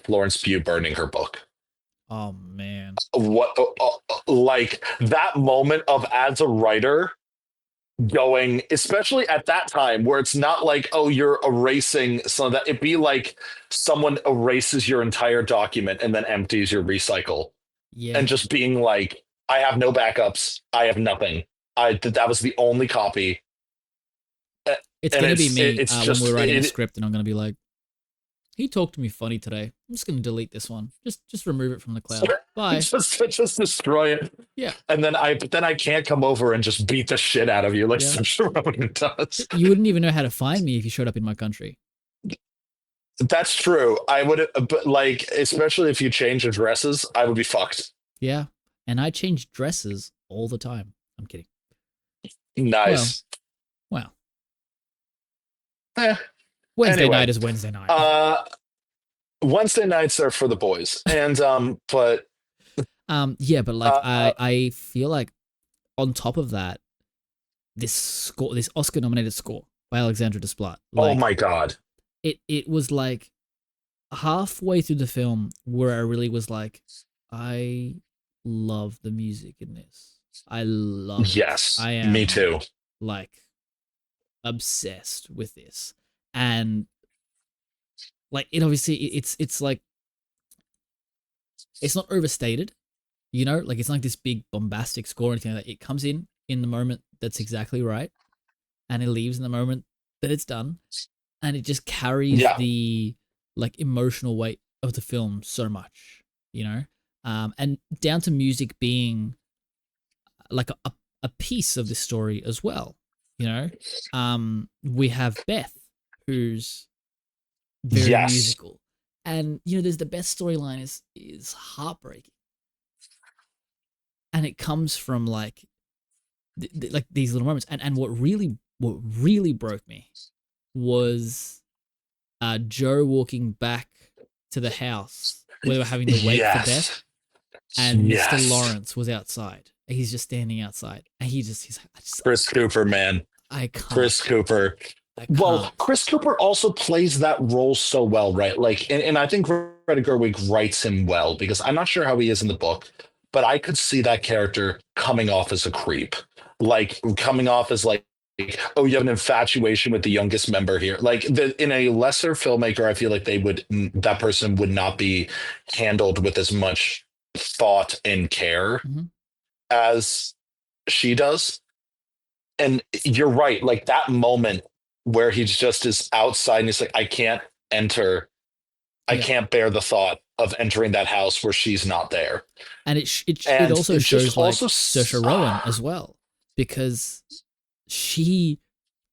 Florence Pugh burning her book. Oh man. What, like that moment of, as a writer, going, especially at that time where it's not like, oh, you're erasing some of that, it'd be like someone erases your entire document and then empties your recycle, and Yeah. just being like, I have no backups, I have nothing, that was the only copy. It's And gonna be me it's when just we're writing a script, and I'm gonna be like, He talked to me funny today. I'm just gonna delete this one. Just remove it from the cloud. Bye. just destroy it. Yeah, And then I can't come over and just beat the shit out of you like yeah. Saoirse Ronan does. You wouldn't even know how to find me if you showed up in my country. That's true. I would, but like, especially if you change addresses, I would be fucked. Yeah, and I change dresses all the time. I'm kidding. Well, Nice. well. Eh, Wednesday night anyway, is Wednesday night. uh, Wednesday nights are for the boys, and but Yeah, but like uh, I feel like on top of that, this Oscar nominated score by Alexandra Desplat, oh like my god, it was like halfway through the film where I really was like, I love the music in this. I love it. yes, I me am too. like obsessed with this. And like it obviously it's like it's not overstated, you know, like it's not like this big bombastic score or anything like that. It comes in the moment that's exactly right, and it leaves in the moment that it's done, and it just carries Yeah, the like emotional weight of the film so much, you know, and down to music being like a piece of the story as well, you know. We have Beth, who's very yes, musical, and you know, there's the Beth storyline is heartbreaking, and it comes from like like these little moments, and what really broke me was Joe walking back to the house where they were having the wake for Beth, yes, and Mr. yes. Lawrence was outside. He's just standing outside, and he's like, Chris Cooper, man, I can't, Chris Cooper. I Well, can't. Chris Cooper also plays that role so well, right? Like, and I think Greta Gerwig writes him well because I'm not sure how he is in the book, but I could see that character coming off as a creep, like coming off as like, oh, you have an infatuation with the youngest member here. Like, in a lesser filmmaker, I feel like that person would not be handled with as much thought and care Mhm. as she does. And you're right, like that moment where he's just is outside and he's like, enter, I Yeah, can't bear the thought of entering that house where she's not there. and it And also it just shows also like Saoirse Rowan as well, because she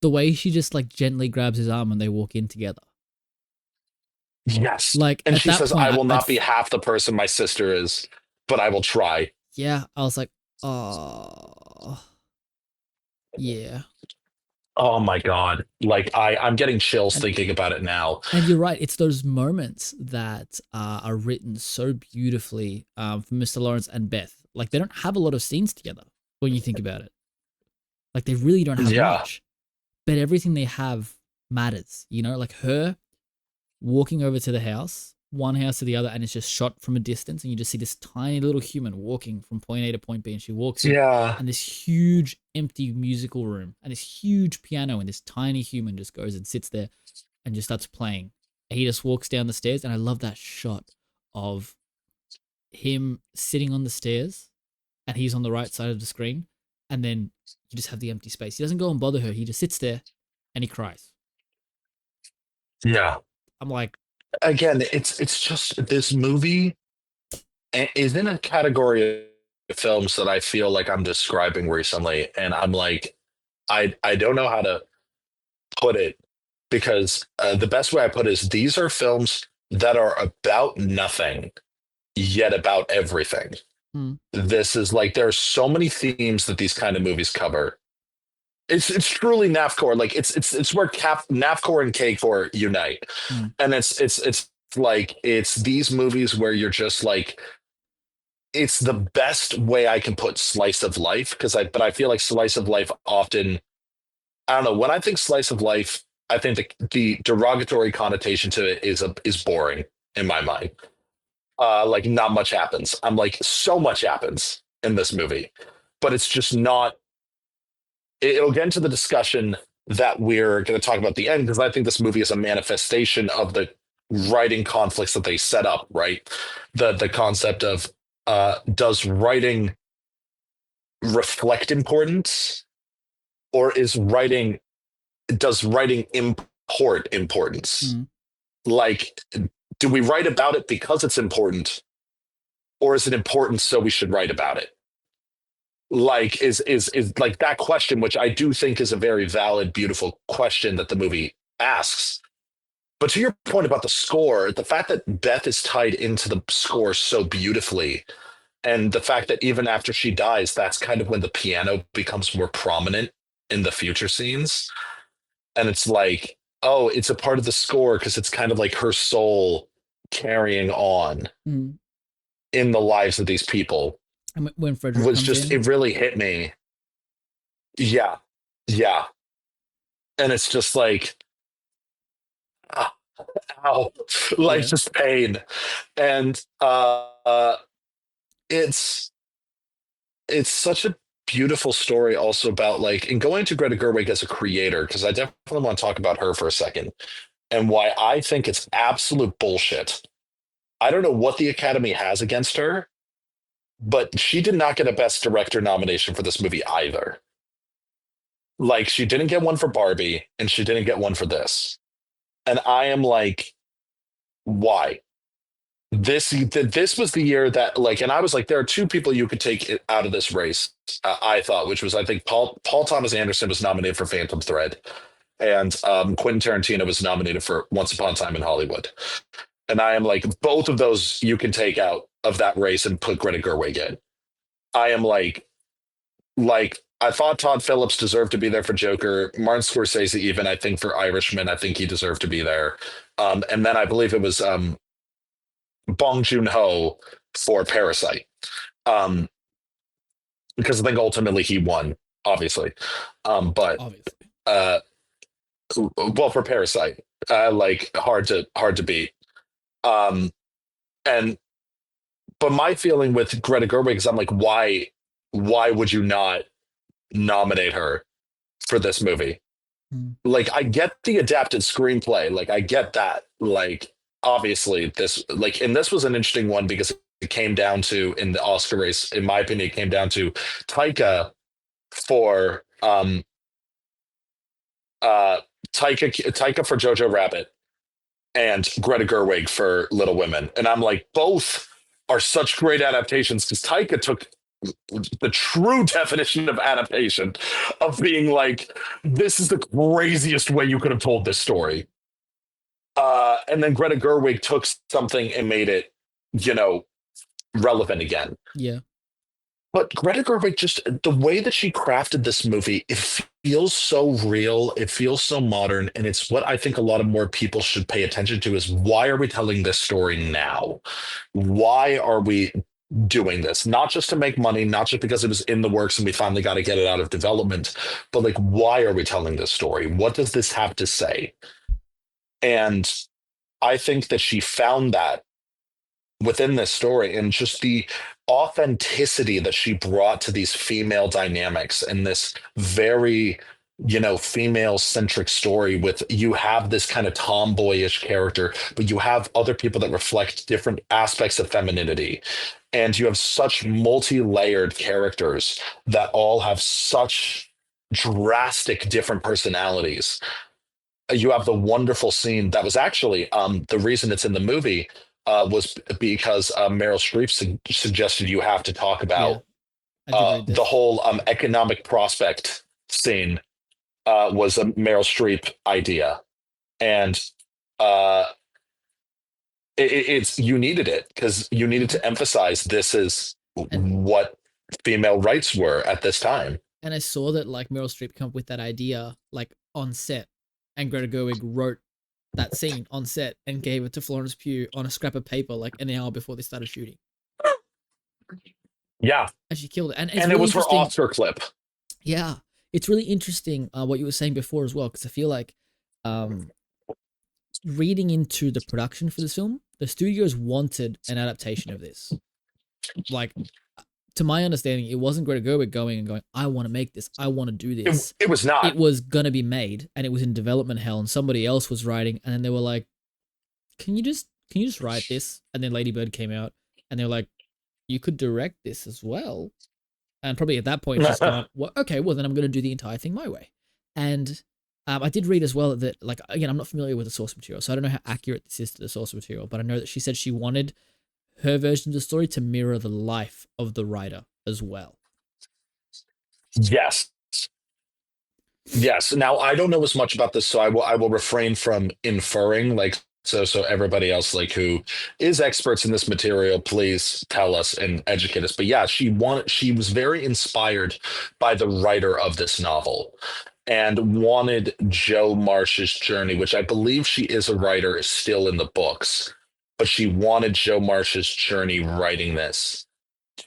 the way she just like gently grabs his arm and they walk in together. yes. Like And at she that says, point, I will I'd not be half the person my sister is, but I will try. yeah, I was like, oh yeah. Oh my God. Like I'm getting chills And thinking about it now. you're right. It's those moments that are written so beautifully for Mr. Lawrence and Beth. Like they don't have a lot of scenes together when you think about it. Like they really don't have Yeah. much, but everything they have matters. You know, like her walking over to the house, one house to the other, and it's just shot from a distance, and you just see this tiny little human walking from point A to point B, and she walks in, Yeah. and this huge empty musical room, and this huge piano, and this tiny human just goes and sits there and just starts playing. And he just walks down the stairs, and I love that shot of him sitting on the stairs, and he's on the right side of the screen, and then you just have the empty space. He doesn't go and bother her. He just sits there, and he cries. Yeah. I'm like, Again, it's just this movie is in a category of films that I feel like I'm describing recently, and I'm like, I don't know how to put it because the best way I put it is these are films that are about nothing yet about everything. hmm, This is like there are so many themes that these kind of movies cover. It's truly NAFCOR. Like it's where NAFCOR and KCOR unite, hmm, and it's like it's these movies where you're just like it's the best way I can put slice of life because I feel like slice of life often I don't know when I think slice of life I think the derogatory connotation to it is boring in my mind. Like not much happens. I'm like so much happens in this movie, but it's just not. It'll get into the discussion that we're going to talk about at the end because I think this movie is a manifestation of the writing conflicts that they set up. Right, the concept of does writing reflect importance or is writing does writing import importance? hmm. Like, do we write about it because it's important, or is it important so we should write about it? Like, is like that question, which I do think is a very valid, beautiful question that the movie asks. But to your point about the score, the fact that Beth is tied into the score so beautifully, and the fact that even after she dies, that's kind of when the piano becomes more prominent in the future scenes. And it's like, oh, it's a part of the score because it's kind of like her soul carrying on Mm. in the lives of these people And when Frederick was comes just, in, it really hit me. Yeah. Yeah. And it's just like, ah, ow, like yeah, just pain. And it's it's such a beautiful story also about like, and going to Greta Gerwig as a creator, because I definitely want to talk about her for a second and why I think it's absolute bullshit. I don't know what the Academy has against her, but she did not get a Best Director nomination for this movie either. Like, she didn't get one for Barbie, and she didn't get one for this. And I am like, why? This was the year that like, and I was like, there are two people you could take out of this race. I thought, which was I think Paul Thomas Anderson was nominated for Phantom Thread, and Quentin Tarantino was nominated for Once Upon a Time in Hollywood. And I am like, both of those you can take out of that race and put Greta Gerwig in. I am like I thought Todd Phillips deserved to be there for Joker. Martin Scorsese, even I think for Irishman, I think he deserved to be there. And then I believe it was Bong Joon Ho for Parasite, um, because I think ultimately he won, obviously. But obviously. uh, well, for Parasite, like hard to beat. Um, and but my feeling with Greta Gerwig is I'm like, why would you not nominate her for this movie? Mm. Like, I get the adapted screenplay, like I get that, like obviously this like, and this was an interesting one because it came down to in the Oscar race, in my opinion, it came down to Taika for uh Taika for Jojo Rabbit and Greta Gerwig for Little Women, and I'm like, both are such great adaptations because Taika took the true definition of adaptation, of being like, this is the craziest way you could have told this story. And then Greta Gerwig took something and made it, you know, relevant again. Yeah, But Greta Gerwig, just the way that she crafted this movie, it feels so real. It feels so modern. And it's what I think a lot of more people should pay attention to is, why are we telling this story now? Why are we doing this? Not just to make money, not just because it was in the works and we finally got to get it out of development, but like, why are we telling this story? What does this have to say? And I think that she found that within this story, and just the authenticity that she brought to these female dynamics and this very, female centric story. With, you have this kind of tomboyish character, but you have other people that reflect different aspects of femininity, and you have such multi-layered characters that all have such drastic different personalities. You have the wonderful scene that was actually, the reason it's in the movie, was because Meryl Streep suggested you have to talk yeah, about I did read the this. whole economic prospect scene, was a Meryl Streep idea, and uh, it's, you needed it because you needed Mhm. to emphasize this is And what female rights were at this time. I saw that like Meryl Streep come up with that idea like on set, and Greta Gerwig wrote that scene on set and gave it to Florence Pugh on a scrap of paper like an hour before they started shooting, Yeah, and she killed it. And it's and it really was her interesting. Oscar clip. Yeah, it's really interesting what you were saying before as well, because I feel like um, reading into the production for this film, the studios wanted an adaptation of this. Like, to my understanding, it wasn't Greta Gerwig going and going, I want to make this, I want to do it, this. it was not. It was gonna be made and it was in development hell, and somebody else was writing, and then they were like, can you just write this? And then Lady Bird came out and they were like, you could direct this as well. And probably at that point she's gone, well, okay, well then I'm gonna do the entire thing my way. And I did read as well that, like, again, I'm not familiar with the source material, so I don't know how accurate this is to the source material, but I know that she said she wanted her version of the story to mirror the life of the writer as well. Yes. Yes. Now I don't know as much about this, so I will refrain from inferring. Like, so everybody else like who is experts in this material, please tell us and educate us. But yeah, she was very inspired by the writer of this novel and wanted Joe Marsh's journey, which I believe she is a writer, is still in the books, but she wanted Joe Marsh's journey writing this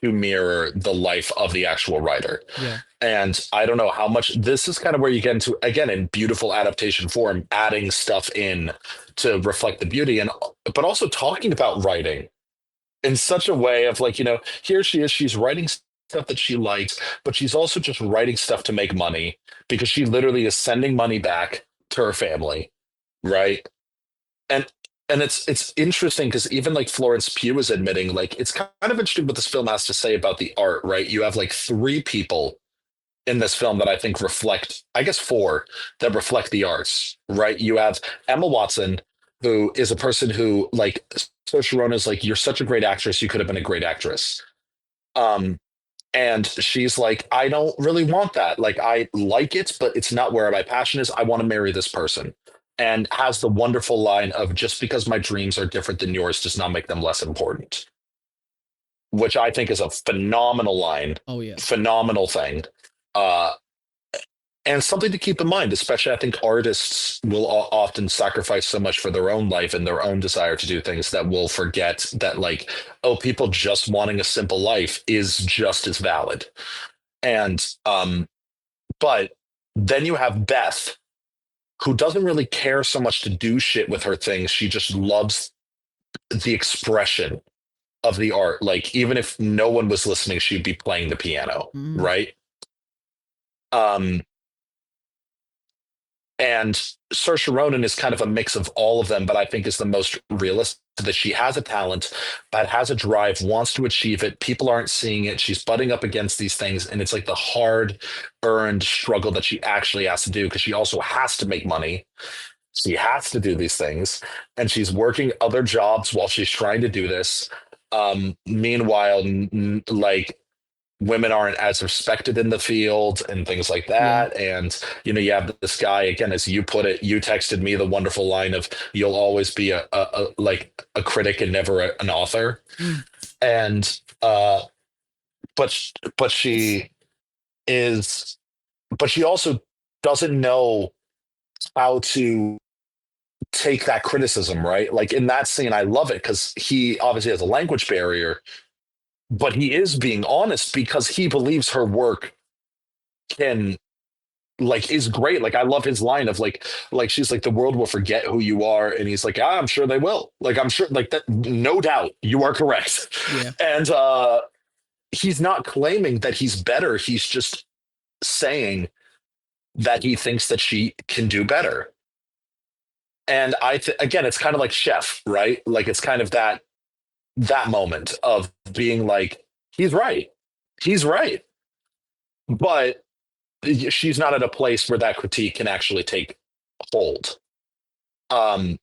to mirror the life of the actual writer. Yeah. And I don't know how much this is kind of where you get into, again, in beautiful adaptation form, adding stuff in to reflect the beauty and, but also talking about writing in such a way of like, here she is, she's writing stuff that she likes, but she's also just writing stuff to make money because she literally is sending money back to her family. Right. And, and it's interesting because even like Florence Pugh is admitting, like, it's kind of interesting what this film has to say about the art, right? You have like three people in this film that I think reflect, I guess four that reflect the arts, right? You have Emma Watson, who is a person who, like, Saoirse Ronan is like, you're such a great actress, you could have been a great actress. Um, and she's like, I don't really want that. Like, I like it, but it's not where my passion is. I want to marry this person. And has the wonderful line of just because my dreams are different than yours does not make them less important, which I think is a phenomenal line, Oh yeah. phenomenal thing. Uh, and something to keep in mind, especially I think artists will often sacrifice so much for their own life and their own desire to do things that will forget that, like, oh, people just wanting a simple life is just as valid. And but then you have Beth, who doesn't really care so much to do shit with her things. She just loves the expression of the art. Like, even if no one was listening, she'd be playing the piano, Mm. right? Um, And Saoirse Ronan is kind of a mix of all of them, but I think is the most realistic. That she has a talent, but has a drive, wants to achieve it. People aren't seeing it. She's butting up against these things, and it's like the hard earned struggle that she actually has to do because she also has to make money. She has to do these things, and she's working other jobs while she's trying to do this. Meanwhile, like, women aren't as respected in the field and things like Yeah. that. And, you have this guy, again, as you put it, you texted me the wonderful line of, you'll always be like a critic and never an author. Mm. And, but It's she is, but she also doesn't know how to take that criticism, right? Like in that scene, I love it because he obviously has a language barrier, but he is being honest because he believes her work can, like, is great. Like, I love his line of like she's like, the world will forget who you are, and he's like, I'm sure they will. Like, I'm sure, like, that, no doubt, you are correct. yeah. And he's not claiming that he's better. He's just saying that he thinks that she can do better. And again, it's kind of like Chef, right? Like, it's kind of that moment of being like, he's right, he's right, but she's not at a place where that critique can actually take hold. Um,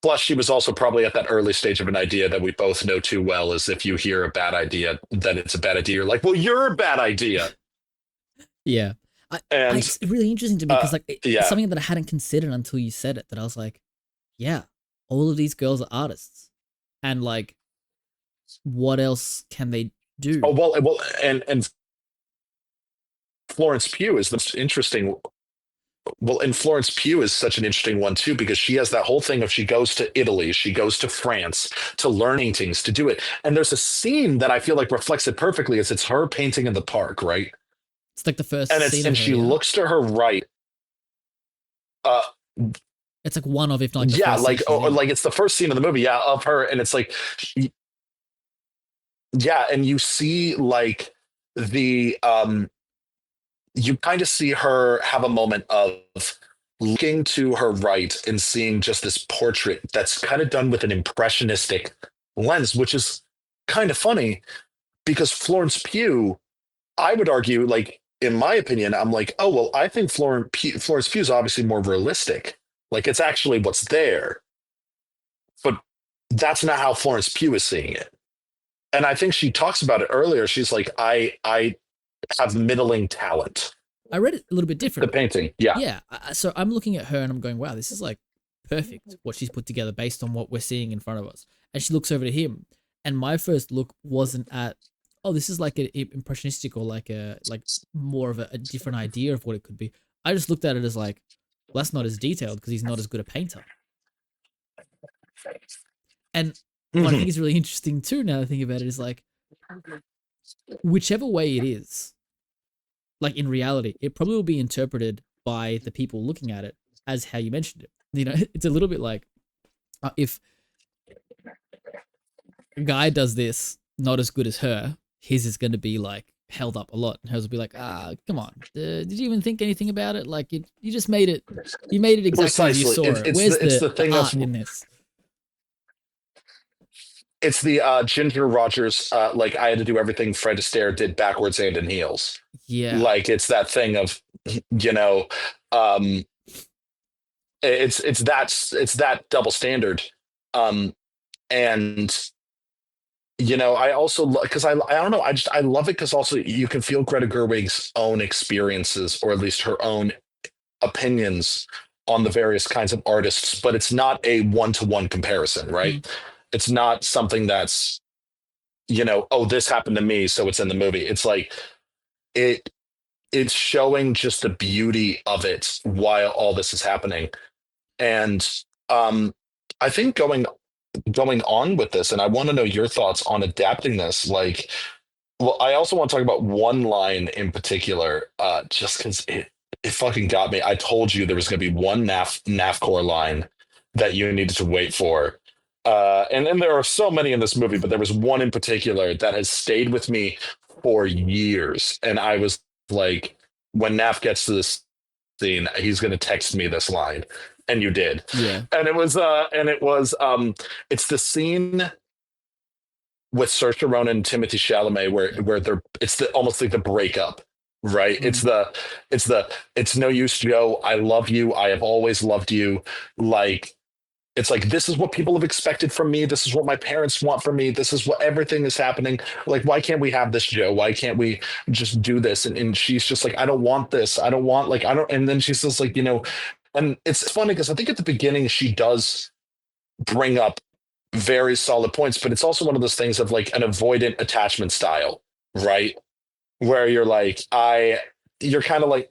Plus, she was also probably at that early stage of an idea that we both know too well is if you hear a bad idea, then it's a bad idea. You're like, well, you're a bad idea. Yeah. And It's really interesting to me because, like, it's yeah, something that I hadn't considered until you said it. That I was like, yeah, all of these girls are artists, and like, what else can they oh do? well, and Florence Pugh is the most interesting. Well, and Florence Pugh is such an interesting one too because she has that whole thing of she goes to Italy, she goes to France to learn paintings to do it, and there's a scene that I feel like reflects it perfectly. It's her painting in the park, right? It's like the first And it's scene of and her. she Yeah. looks to her right. Uh, It's like one of, if not like the yeah, first scene like she's or in. like it's the first scene of the movie, yeah, of her, and it's like, yeah, and you see like the you kind of see her have a moment of looking to her right and seeing just this portrait that's kind of done with an impressionistic lens, which is kind of funny because Florence Pugh, I would argue, like, in my opinion, I'm like, oh well, I think Florence Pugh is obviously more realistic. Like it's actually what's there, but that's not how Florence Pugh is seeing it. And I think she talks about it earlier. She's like, I have middling talent. I read it a little bit The differently. painting, yeah. Yeah, so I'm looking at her and I'm going, wow, this is like perfect what she's put together based on what we're seeing in front of us. And she looks over to him, and my first look wasn't at, oh, this is like an impressionistic or like more of a different idea of what it could be. I just looked at it as like, well, that's not as detailed because he's not as good a painter. And what I Hmm. think is really interesting too, now that I think about it, is like, whichever way it is, like in reality, it probably will be interpreted by the people looking at it as how you mentioned it. You know, it's a little bit like if a guy does this not as good as her, his is going to be like held up a lot, and hers will be like, come on, did you even think anything about it? Like you just made it, you made it exactly as you Precisely. saw it. Where's It's the the thing of art in this? it's the Ginger Rogers, like I had to do everything Fred Astaire did backwards and in heels. Yeah. Like it's that thing of, you know, um, it's that double standard. Um, and I also because I don't know, I love it because also you can feel Greta Gerwig's own experiences, or at least her own opinions on the various kinds of artists, but it's not a one-to-one comparison, Mm. right? It's not something that's, oh, this happened to me, so it's in the movie. It's like it it's showing just the beauty of it while all this is happening. And um I think going on with this, and I want to know your thoughts on adapting this, like, well, I also want to talk about one line in particular, just because it fucking got me. I told you there was going to be one NAFCOR line that you needed to wait for, and there are so many in this movie, but there was one in particular that has stayed with me for years, and I was like, when Naf gets to this scene, he's going to text me this line, and you did, Yeah. and it's the scene with Saoirse Ronan and Timothée Chalamet, Yeah. where they're it's the almost like the breakup, right? Mm. It's no use, Joe. I love you. I have always loved you. Like it's like this is what people have expected from me. This is what my parents want from me. This is what everything is happening. Like, why can't we have this, Joe? Why can't we just do this? And she's just like, I don't want this. I don't want like I don't. And then she says like, and it's funny because I think at the beginning she does bring up very solid points, but it's also one of those things of like an avoidant attachment style, right? Where you're kind of like,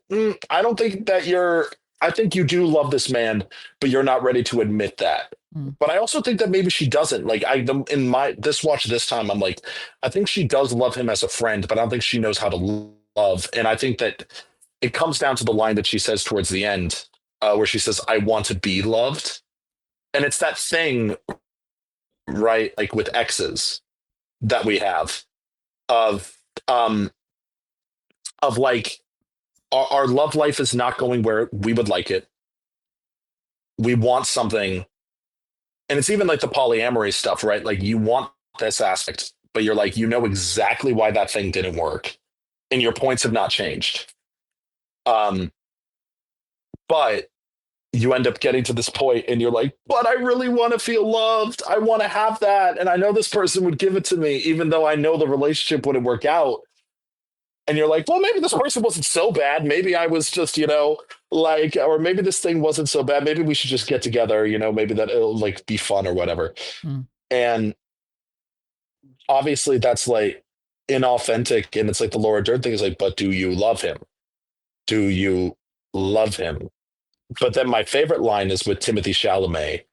I don't think that I think you do love this man, but you're not ready to admit that. Mm. But I also think that maybe she doesn't. Like in my this watch this time, I'm like, I think she does love him as a friend, but I don't think she knows how to love. And I think that it comes down to the line that she says towards the end, where she says, "I want to be loved," and it's that thing, right? Like with exes that we have of um like our love life is not going where we would like it. We want something, and it's even like the polyamory stuff, right? Like you want this aspect, but you're like, exactly why that thing didn't work, and your points have not changed. Um, but you end up getting to this point and you're like, but I really want to feel loved. I want to have that. And I know this person would give it to me, even though I know the relationship wouldn't work out. And you're like, well, maybe this person wasn't so bad. Maybe I was just, like, or maybe this thing wasn't so bad. Maybe we should just get together, maybe that it'll like be fun or whatever. Mm. And obviously that's like inauthentic. And it's like the Laura Dern thing is like, but do you love him? Do you love him? But then my favorite line is with Timothée Chalamet.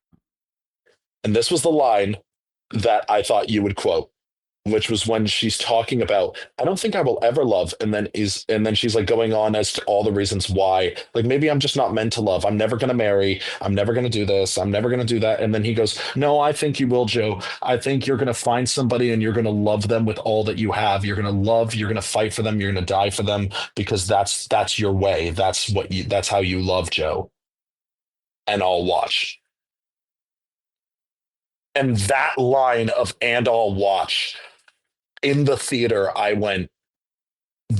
And this was the line that I thought you would quote, which was when she's talking about, I don't think I will ever love. And then she's like going on as to all the reasons why, like maybe I'm just not meant to love. I'm never going to marry. I'm never going to do this. I'm never going to do that. And then he goes, no, I think you will, Joe. I think you're going to find somebody and you're going to love them with all that you have. You're going to fight for them. You're going to die for them because that's your way. That's how you love, Joe. And I'll watch. And that line of "and I'll watch" in the theater, I went,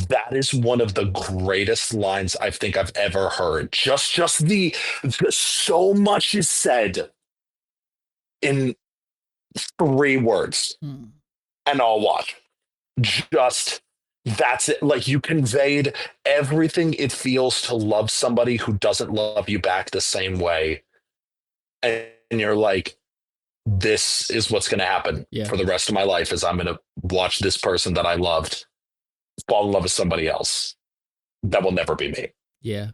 That is one of the greatest lines I think I've ever heard. Just the so much is said in 3 words, Mm. and I'll watch. Just that's it. Like you conveyed everything it feels to love somebody who doesn't love you back the same way. And you're like, this is what's going to happen Yeah, for the rest of my life is I'm going to watch this person that I loved fall in love with somebody else. That will never be me. yeah.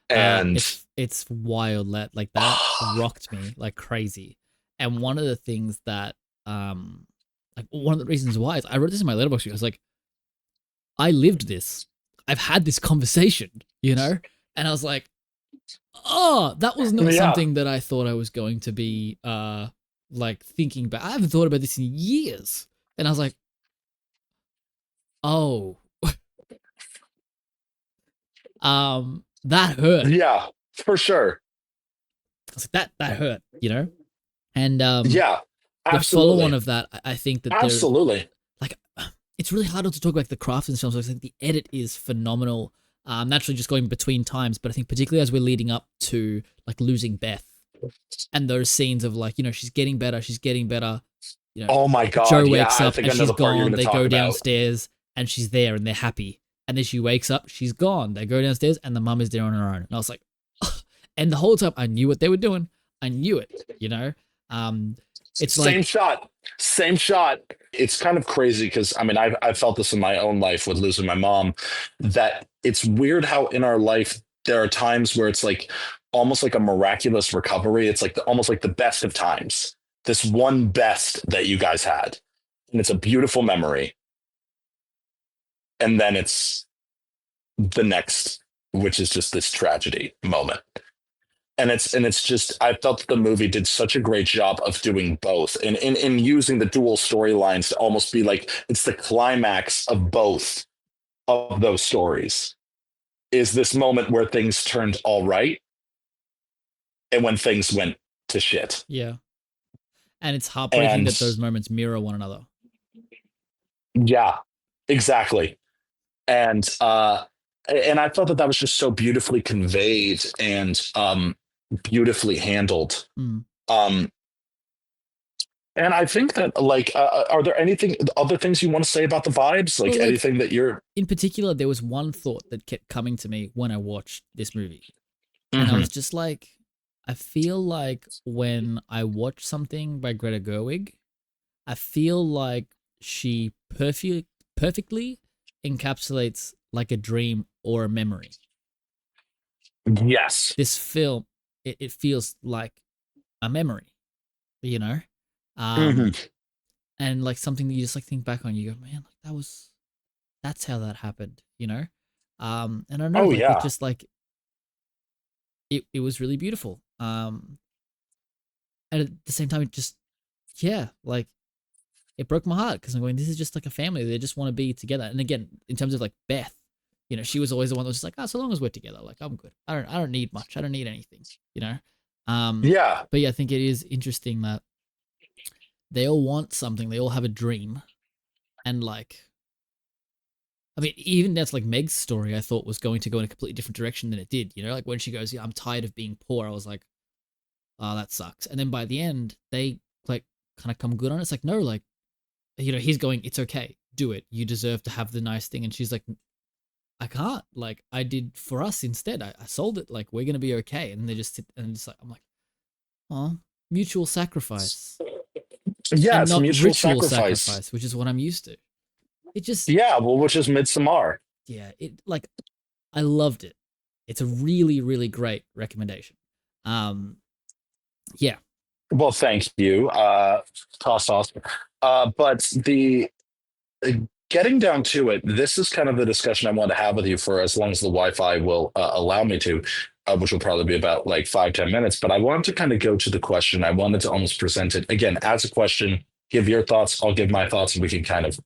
And It's wild. That like that rocked me like crazy. And one of the things that like one of the reasons why is I wrote this in my letterbox. I was like, I lived this. I've had this conversation, you know? And I was like, oh, that was not yeah, something that I thought I was going to be like thinking about. I haven't thought about this in years. And I was like, oh, that hurt. yeah, for sure. I was like, that hurt, you know? And Yeah, the follow on absolutely. of that, I think that there Absolutely. like it's really hard not to talk about like the craft in films. Like the edit is phenomenal. Naturally just going between times, but I think particularly as we're leading up to like losing Beth and those scenes of like, you know, she's getting better. You know, Oh my Joe God. Yeah, wakes I up think and I know she's the part you're gone. going to They talk go about. downstairs and she's there and they're happy. And then she wakes up, she's gone. They go downstairs and the mum is there on her own. And I was like, and the whole time I knew what they were doing. I knew it, you know? Um, it's Same like, shot. Same shot. It's kind of crazy because I mean, I've felt this in my own life with losing my mom, that it's weird how in our life there are times where it's like almost like a miraculous recovery. It's like almost like the best of times. This one best that you guys had. And it's a beautiful memory. And then it's the next, which is just this tragedy moment. And it's just I felt that the movie did such a great job of doing both and in using the dual storylines to almost be like it's the climax of both of those stories is this moment where things turned all right and when things went to shit. yeah. And it's heartbreaking And that those moments mirror one another. yeah, exactly. And I thought that that was just so beautifully conveyed and beautifully handled. Mm. um And I think that, like, are there anything, other things you want to say about the vibes? Like Well, like anything that you're. in particular, there was one thought that kept coming to me when I watched this movie. And I Mhm. was just like, I feel like when I watch something by Greta Gerwig, I feel like she perfectly encapsulates like a dream or a memory. Yes. This film, it feels like a memory, you know? Hmm. Um, and like something that you just like think back on, you go, man, like that's how that happened, you know? And I know Oh like it yeah. just like it was really beautiful. And at the same time, it just yeah, like it broke my heart because I'm going, this is just like a family. They just want to be together. And again, in terms of like Beth, you know, she was always the one that was just like, oh, so long as we're together, like I'm good. I don't need much. I don't need anything, you know. Um, Yeah. but yeah, I think it is interesting that they all want something. They all have a dream, and like, I mean, even that's like Meg's story. I thought was going to go in a completely different direction than it did. You know, like when she goes, "Yeah, I'm tired of being poor." I was like, "Oh, that sucks." And then by the end, they like kind of come good on it. It's like, no, like you know, he's going, it's okay, do it. You deserve to have the nice thing. And she's like, I can't. Like, I did for us instead. I sold it. Like, we're going to be okay. And they just sit and it's like, I'm like, oh, mutual sacrifice Yeah, and it's a not mutual ritual sacrifice. sacrifice, which is what I'm used to. It just, Yeah, well, which is Midsommar. yeah, it like, I loved it. It's a really, really great recommendation. Um, yeah. Well, thank you, toss sauce. But the uh, getting down to it, this is kind of the discussion I want to have with you for as long as the Wi-Fi will allow me to, which will probably be about like 5-10 minutes. But I wanted to kind of go to the question. I wanted to almost present it again as a question. Give your thoughts. I'll give my thoughts, and we can kind of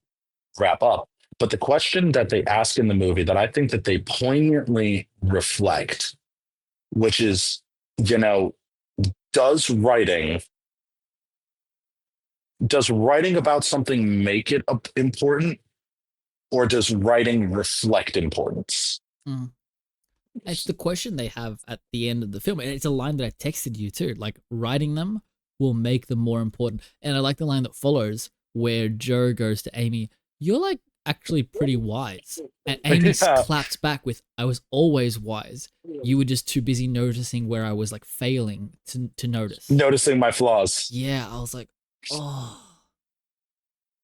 wrap up. But the question that they ask in the movie that I think that they poignantly reflect, which is, you know, does writing does writing about something make it important, or does writing reflect importance? Mm. It's the question they have at the end of the film, and it's a line that I texted you too. Like, writing them will make them more important. And I like the line that follows where Joe goes to Amy, "You're like actually pretty wise," and Amy Yeah. claps back with, "I was always wise. You were just too busy noticing where I was like failing to notice." Noticing my flaws. Yeah, I was like, oh,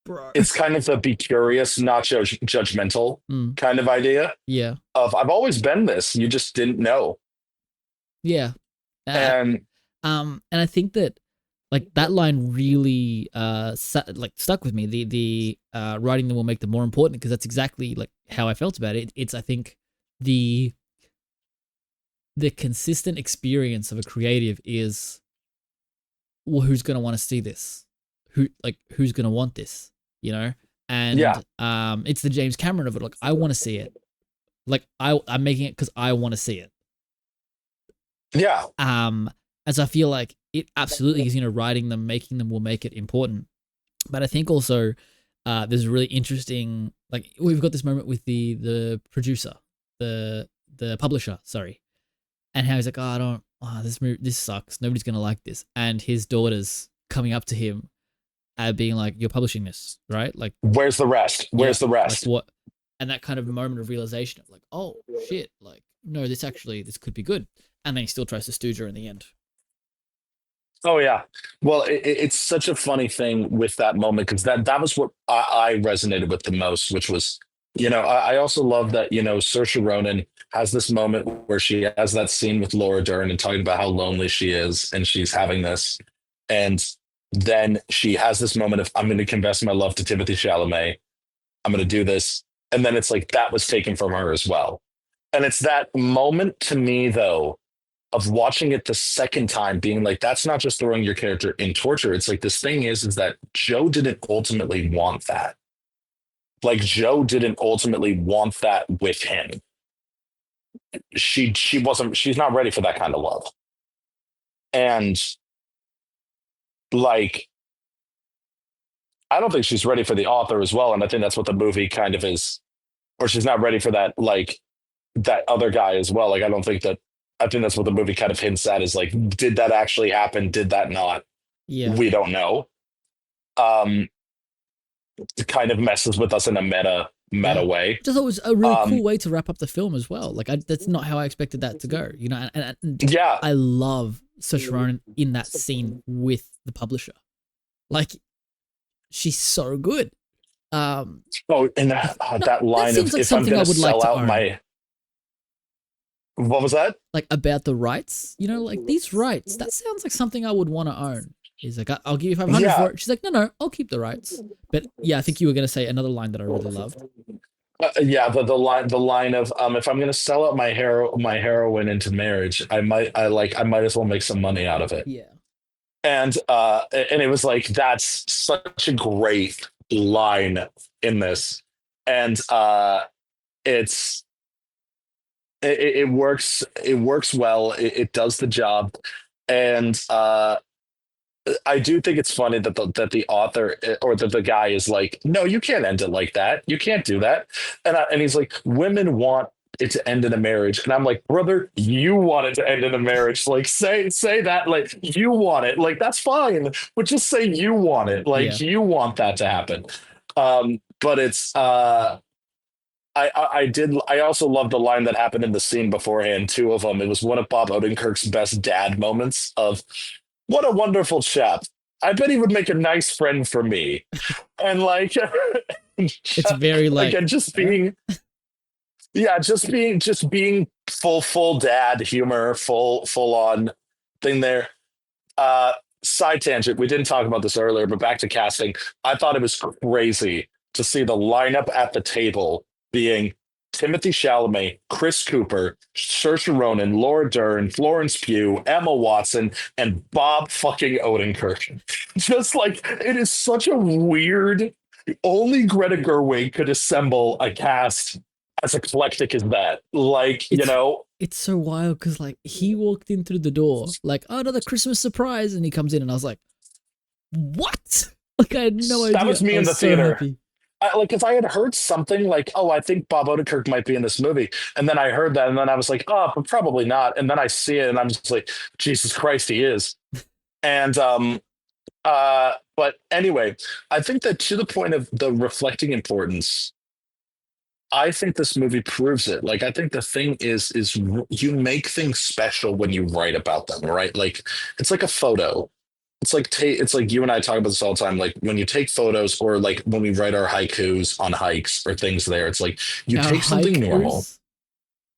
bro. It's kind of the be curious, not judgmental Mm, kind of idea yeah, of I've always been this, you just didn't know. yeah. Uh, And and I think that like that line really like stuck with me. The writing them will make them more important, because that's exactly like how I felt about it. It's, I think, the consistent experience of a creative is, well, who's going to want to see this? Who's going to want this, you know? And yeah, it's the James Cameron of it. Like, I want to see it. Like, I'm making it because I want to see it. yeah, As I feel like it absolutely is, writing them, making them will make it important. But I think also there's a really interesting, like, we've got this moment with the producer, the publisher, sorry, and how he's like, "Oh, I don't, this sucks. Nobody's gonna like this." And his daughter's coming up to him, being like, "You're publishing this, right? Like, where's the rest? yeah, Where's the like rest? what?" And that kind of moment of realization of like, "Oh shit, like, no, this could be good." And then he still tries to stooge her in the end. Oh yeah. Well, it's such a funny thing with that moment because that was what I resonated with the most, which was, I also love that, Saoirse Ronan has this moment where she has that scene with Laura Dern and talking about how lonely she is, and she's having this, and then she has this moment of I'm going to confess my love to Timothée Chalamet. I'm going to do this, and then it's like that was taken from her as well, and it's that moment to me though of watching it the second time being like that's not just throwing your character in torture. It's like this thing is that Joe didn't ultimately want that. Like Joe didn't ultimately want that with him. She's not ready for that kind of love. And like I don't think she's ready for the author as well, and I think that's what the movie kind of is, or she's not ready for that, like that other guy as well. Like I think that's what the movie kind of hints at is like, did that actually happen, did that not? Yeah. We don't know. um it kind of messes with us in a meta Yeah. way. Just thought it was a really Um, cool way to wrap up the film as well. Like, that's not how I expected that to go, and yeah. I love Saoirse Ronan in that scene with the publisher. Like, she's so good. Oh, and No, that that line seems of like if I'm something I gonna would like sell to out own. my what was that? Like, about the rights, like these rights. That sounds like something I would want to own. He's like, "I'll give you 500 Yeah. for it." She's like, "No, I'll keep the rights." But yeah, I think you were gonna say another line that I really loved. Yeah, the line of if I'm gonna sell out my heroin into marriage, I might as well make some money out of it. Yeah. And it was like that's such a great line in this. And it's it works well. It does the job. And I do think it's funny that the author or that the guy is like, no, you can't end it like that. You can't do that. And he's like, women want it to end in a marriage, and I'm like, brother, you want it to end in a marriage. Like, say that, like you want it. Like that's fine, but just say you want it. Yeah. Like you want that to happen. But it's I did. I also love the line that happened in the scene beforehand. Two of them. It was one of Bob Odenkirk's best dad moments of what a wonderful chap. I bet he would make a nice friend for me. And like, It's very like, again, just huh? being, yeah, just being full dad humor, full on thing there. Uh, Side tangent. We didn't talk about this earlier, but back to casting. I thought it was crazy to see the lineup at the table being Timothée Chalamet, Chris Cooper, Saoirse Ronan, Laura Dern, Florence Pugh, Emma Watson, and Bob fucking Odenkirk. Just like it is such a weird. Only Greta Gerwig could assemble a cast as eclectic as that. Like it's it's so wild because like he walked in through the door like, "Oh, another Christmas surprise," and he comes in and I was like, "What?" Like, I had no that idea. was me I in was the so theater. happy. like if I had heard something like, oh, I think Bob Odenkirk might be in this movie, and then I heard that, and then I was like, oh, but probably not, and then I see it, and I'm just like, Jesus Christ, he is. And but anyway, I think that to the point of the reflecting importance, I think this movie proves it. Like, I think the thing is you make things special when you write about them, right? Like, it's like a photo. It's like you and I talk about this all the time. Like when you take photos, or like when we write our haikus on hikes or things there, it's like you Our take something normal, haikus.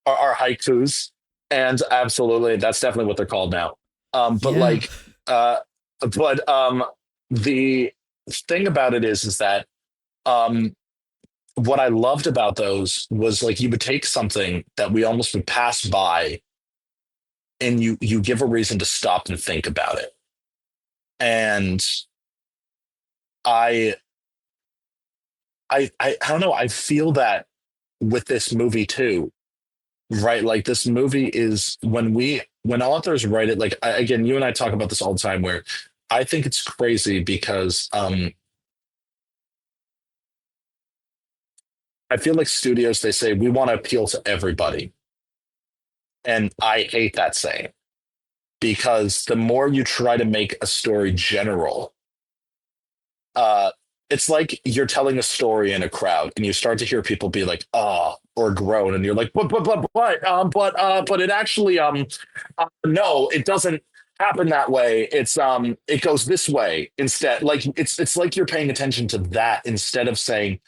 our haikus, and absolutely, that's definitely what they're called now. But Yeah. like, uh, but the thing about it is that um what I loved about those was like you would take something that we almost would pass by, and you give a reason to stop and think about it. And I I don't know, I feel that with this movie too, right? Like this movie is when authors write it, like again, you and I talk about this all the time, where I think it's crazy because I feel like studios, they say we want to appeal to everybody. And I hate that saying, because the more you try to make a story general, uh, it's like you're telling a story in a crowd, and you start to hear people be like, "ah," or groan, and you're like, but it actually, no, it doesn't happen that way. It goes this way instead. Like it's like you're paying attention to that instead of saying,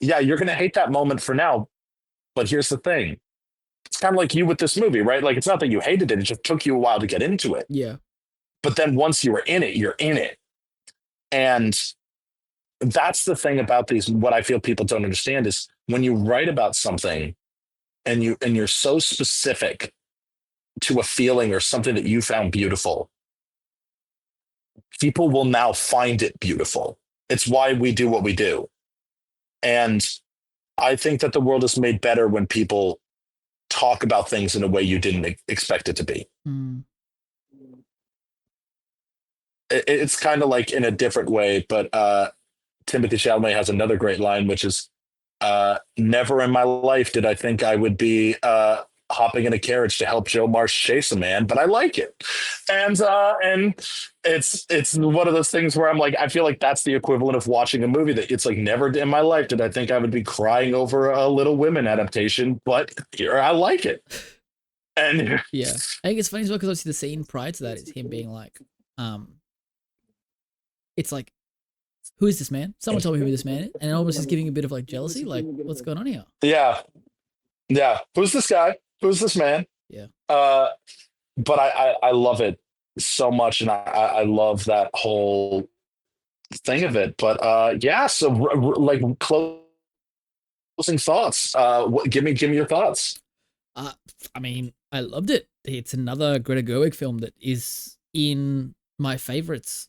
yeah, you're gonna hate that moment for now, but here's the thing. It's kind of like you with this movie, right? Like it's not that you hated it; it just took you a while to get into it. Yeah. But then once you were in it, you're in it, and that's the thing about these. What I feel people don't understand is when you write about something, and you're so specific to a feeling or something that you found beautiful, people will now find it beautiful. It's why we do what we do. And I think that the world is made better when people talk about things in a way you didn't expect it to be. Mm. It's kind of like in a different way, but Timothée Chalamet has another great line, which is, never in my life did I think I would be hopping in a carriage to help Joe Marsh chase a man, but I like it. And it's one of those things where I'm like, I feel like that's the equivalent of watching a movie that it's like, never in my life did I think I would be crying over a Little Women adaptation, but here I like it. And Yeah. I think it's funny as well because obviously the scene prior to that is him being like, um, it's like, who is this man? Someone told me who this man is, and it almost is giving a bit of like jealousy, like what's going on here? yeah, yeah. Who's this guy? Who's this man? Yeah. Uh, but I love it so much, and I love that whole thing of it. But yeah, so like closing thoughts. Give me your thoughts. Uh, I mean, I loved it. It's another Greta Gerwig film that is in my favorites.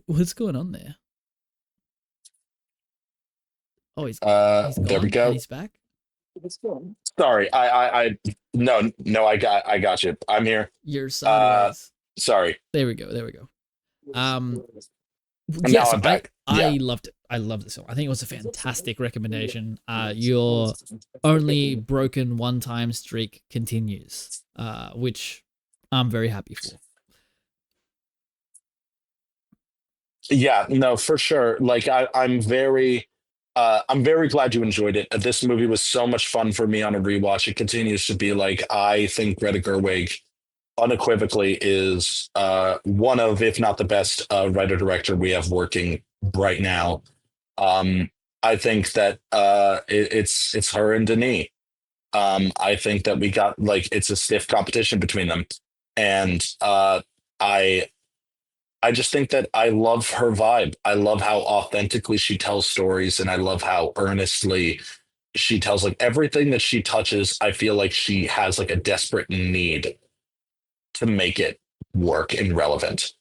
What's going on there? Oh, he's There we gone and go. he's back. Sorry, no, I got you. I'm here. You're Uh, sideways. sorry. There we go. There we go. Um, And yeah. now So I'm I back. Yeah. I loved it. I loved this film. I think it was a fantastic recommendation. Your only broken one time streak continues. Which I'm very happy for. Yeah, no, for sure. Like I'm very glad you enjoyed it. This movie was so much fun for me on a rewatch. It continues to be like, I think Greta Gerwig unequivocally is one of, if not the best writer director we have working right now. I think that it's her and Denis. I think that we got like it's a stiff competition between them, and I I just think that I love her vibe. I love how authentically she tells stories, and I love how earnestly she tells like everything that she touches. I feel like she has like a desperate need to make it work and relevant.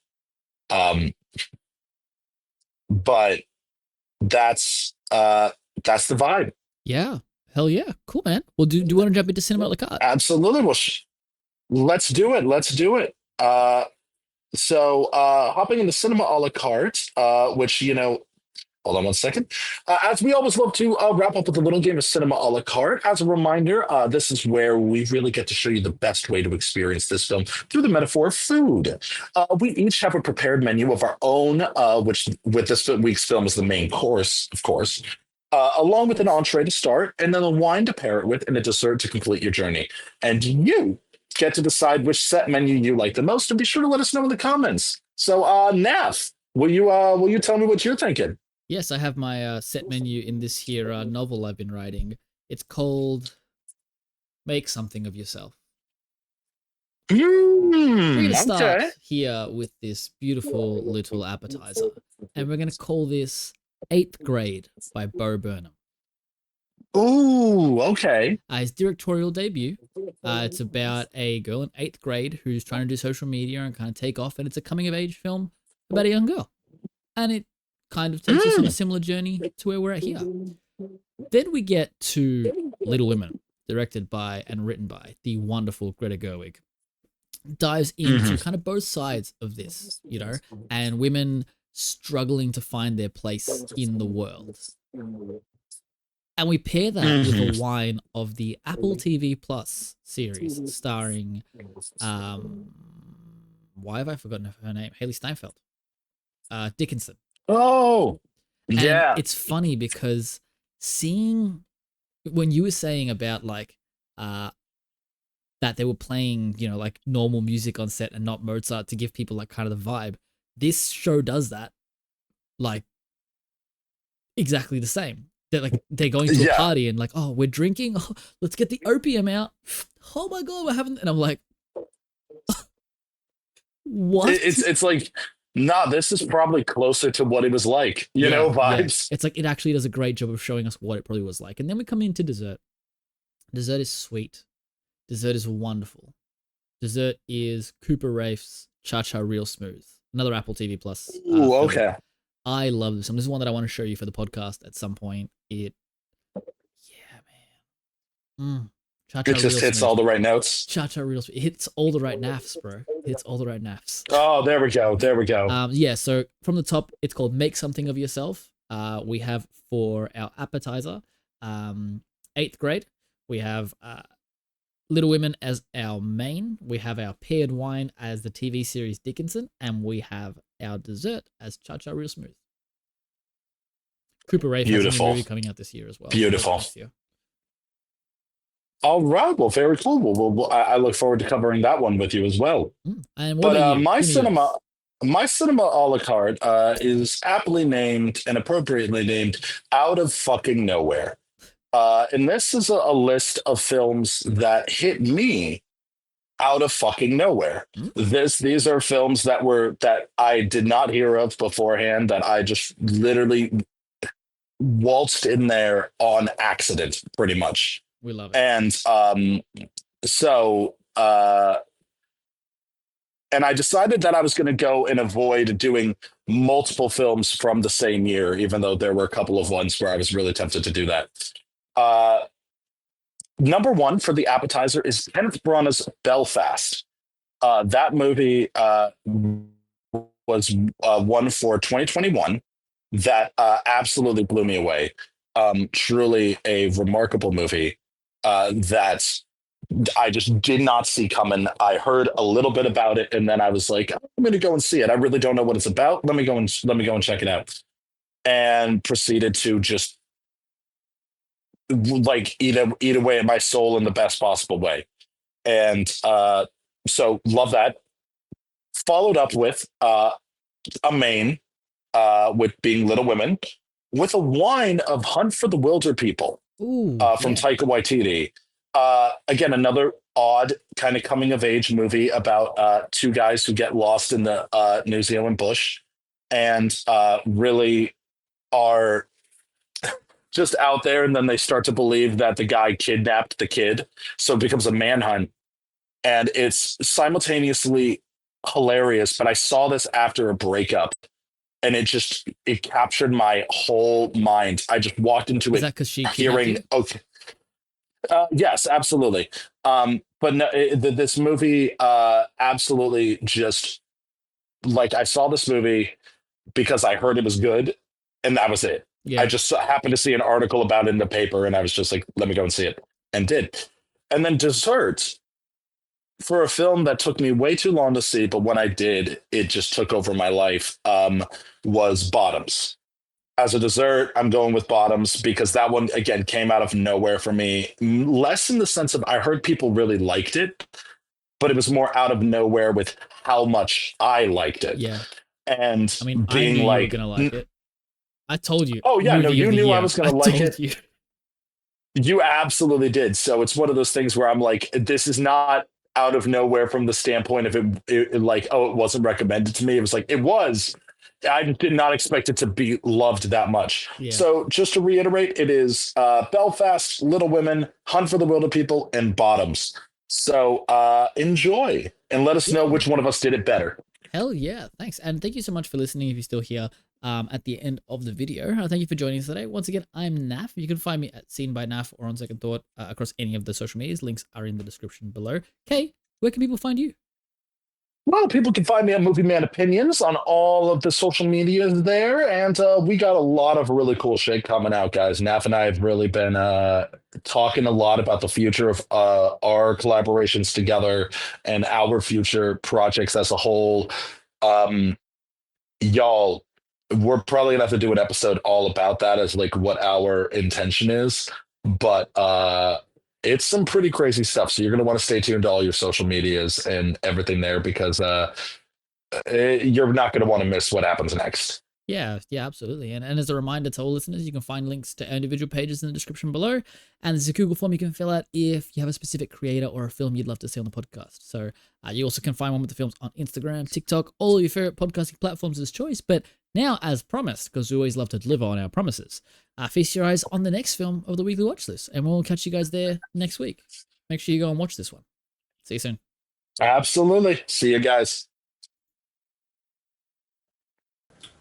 Um, but that's that's the vibe. Yeah. Hell yeah. Cool, man. Well, do you want to jump into Cinema a la carte? Absolutely. Well, let's do it. Let's do it. So hopping into cinema a la carte, which Hold on one second. As we always love to wrap up with a little game of cinema a la carte. As a reminder, this is where we really get to show you the best way to experience this film through the metaphor of food. We each have a prepared menu of our own, which with this week's film is the main course, of course, along with an entree to start, and then a wine to pair it with, and a dessert to complete your journey. And you get to decide which set menu you like the most, and be sure to let us know in the comments. So, Nav, will you tell me what you're thinking? Yes, I have my set menu in this here novel I've been writing. It's called Make Something of Yourself. We're going to start Okay. here with this beautiful little appetizer, and we're going to call this Eighth Grade by Bo Burnham. Ooh, okay. His directorial debut. It's about a girl in eighth grade who's trying to do social media and kind of take off, and it's a coming of age film about a young girl. And it kind of takes us on a similar journey to where we're at here. Then we get to Little Women, directed by and written by the wonderful Greta Gerwig. Dives into kind of both sides of this, you know, and women struggling to find their place in the world. And we pair that with a wine of the Apple TV Plus series starring, why have I forgotten her name? Haley Steinfeld. Dickinson. Oh, And yeah. it's funny because seeing when you were saying about like that they were playing, you know, like normal music on set and not Mozart to give people like kind of the vibe. This show does that like exactly the same. They're going to a party and like, oh, we're drinking. Oh, let's get the opium out. Oh my god, we're having, and I'm like, what? It's like, nah, this is probably closer to what it was like, you know, vibes. Yeah. It's like it actually does a great job of showing us what it probably was like. And then we come into dessert. Dessert is sweet. Dessert is wonderful. Dessert is Cooper Rafe's Cha Cha Real Smooth. Another Apple TV Plus. Ooh, okay. I love this one. This is one that I want to show you for the podcast at some point. Yeah, man. It just hits all the right notes. Cha Cha Real Smooth. It hits all the right naffs, bro. It hits all the right naffs. Oh, there we go. There we go. Yeah, so from the top, it's called Make Something of Yourself. We have for our appetizer, eighth grade. We have Little Women as our main. We have our paired wine as the TV series Dickinson, and we have our dessert as Cha Cha Real Smooth. Cooper Rafe has a new movie coming out this year as well. Beautiful. All right. Well, very cool. I look forward to covering that one with you as well. And what about you? My cinema a la carte is aptly named and appropriately named Out of Fucking Nowhere. And this is a list of films that hit me out of fucking nowhere. These are films that I did not hear of beforehand, that I just literally waltzed in there on accident, pretty much. We love it. And and I decided that I was going to go and avoid doing multiple films from the same year, even though there were a couple of ones where I was really tempted to do that. Number one for the appetizer is Kenneth Branagh's Belfast. That movie was one for 2021 that absolutely blew me away. Truly a remarkable movie that I just did not see coming. I heard a little bit about it, and then I was like, I'm going to go and see it. I really don't know what it's about. Let me go and check it out. And proceeded to just like eat away at my soul in the best possible way. And so love that. Followed up with a main with being Little Women, with a wine of Hunt for the Wilder People from Taika Waititi. Again, another odd kind of coming of age movie about two guys who get lost in the New Zealand bush and really are just out there, and then they start to believe that the guy kidnapped the kid, so it becomes a manhunt, and it's simultaneously hilarious. But I saw this after a breakup, and it captured my whole mind. I just walked into Is it that because she hearing okay. Yes, absolutely. But no, this movie absolutely just, like, I saw this movie because I heard it was good, and that was it. Yeah. I just happened to see an article about it in the paper, and I was just like, let me go and see it, and did. And then dessert for a film that took me way too long to see, but when I did, it just took over my life. Was Bottoms. As a dessert, I'm going with Bottoms because that one again came out of nowhere for me. Less in the sense of I heard people really liked it, but it was more out of nowhere with how much I liked it. Yeah. And I mean, I being knew you were like, gonna like it. I told you. oh yeah, no, Movie of you the knew I year. was going I to like told it. you. You absolutely did. So it's one of those things where I'm like, this is not out of nowhere from the standpoint of it like, oh, it wasn't recommended to me. It was like, it was. I did not expect it to be loved that much. Yeah. So just to reiterate, it is Belfast, Little Women, Hunt for the Wilder People, and Bottoms. So enjoy and let us know Yeah. which one of us did it better. Hell yeah. Thanks. And thank you so much for listening if you're still here at the end of the video. Thank you for joining us today. Once again, I'm Naf. You can find me at Seen by Naf or On Second Thought across any of the social medias. Links are in the description below. Kay, where can people find you? Well, people can find me at Movie Man Opinions on all of the social medias there, and we got a lot of really cool shit coming out, guys. Naf and I have really been talking a lot about the future of our collaborations together and our future projects as a whole. Um, y'all, we're probably gonna have to do an episode all about that as like what our intention is, but it's some pretty crazy stuff. So you're gonna want to stay tuned to all your social medias and everything there because you're not going to want to miss what happens next. Yeah, absolutely. And as a reminder to all listeners, you can find links to our individual pages in the description below. And there's a Google form you can fill out if you have a specific creator or a film you'd love to see on the podcast. So you also can find one with the films on Instagram, TikTok, all of your favorite podcasting platforms as choice. But now, as promised, because we always love to deliver on our promises, feast your eyes on the next film of the weekly watch list. And we'll catch you guys there next week. Make sure you go and watch this one. See you soon. Absolutely. See you guys.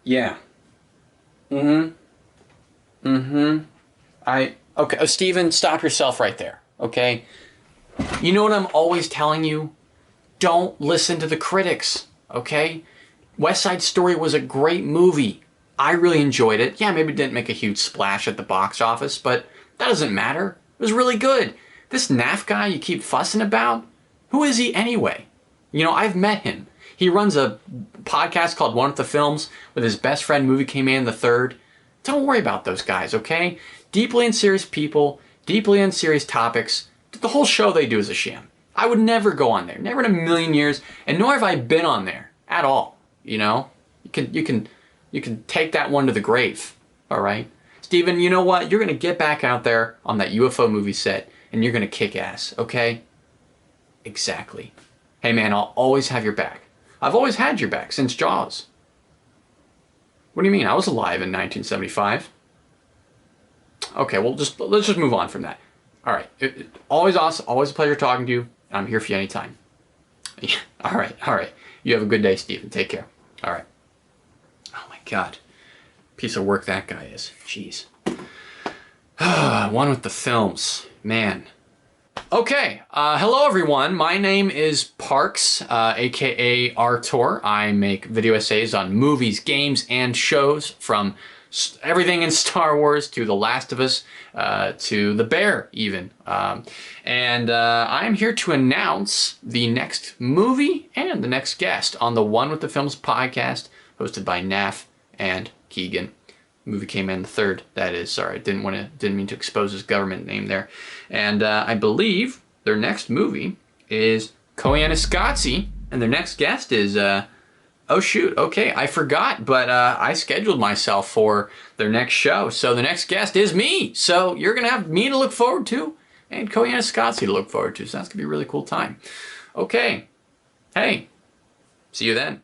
Yeah. Okay. Oh, Steven, stop yourself right there. Okay. You know what I'm always telling you? Don't listen to the critics. Okay. West Side Story was a great movie. I really enjoyed it. Yeah, maybe it didn't make a huge splash at the box office, but that doesn't matter. It was really good. This NAF guy you keep fussing about, who is he anyway? You know, I've met him. He runs a podcast called One of the Films with his best friend Movie Came In the Third. Don't worry about those guys, okay? Deeply unserious people, deeply unserious topics. The whole show they do is a sham. I would never go on there, never in a million years, and nor have I been on there at all. You know, you can take that one to the grave. All right, Steven, you know what? You're gonna get back out there on that UFO movie set, and you're gonna kick ass. Okay? Exactly. Hey man, I'll always have your back. I've always had your back since Jaws. What do you mean? I was alive in 1975. Okay, well, let's just move on from that. All right. Always awesome. Always a pleasure talking to you. I'm here for you anytime. All right. You have a good day, Steven. Take care. All right. Oh, my God. Piece of work that guy is. Jeez. One with the films. Man. Okay, hello everyone. My name is Parks, aka Artor. I make video essays on movies, games, and shows from everything in Star Wars to The Last of Us to The Bear, even. And I'm here to announce the next movie and the next guest on the One with the Films podcast, hosted by Naf and Keegan. Movie Came In the Third, that is. Sorry, didn't mean to expose his government name there. And I believe their next movie is Koyaanisqatsi, and their next guest is oh shoot, okay, I forgot, but I scheduled myself for their next show, so the next guest is me. So you're gonna have me to look forward to, and Koyaanisqatsi to look forward to. So that's gonna be a really cool time. Okay, hey, see you then.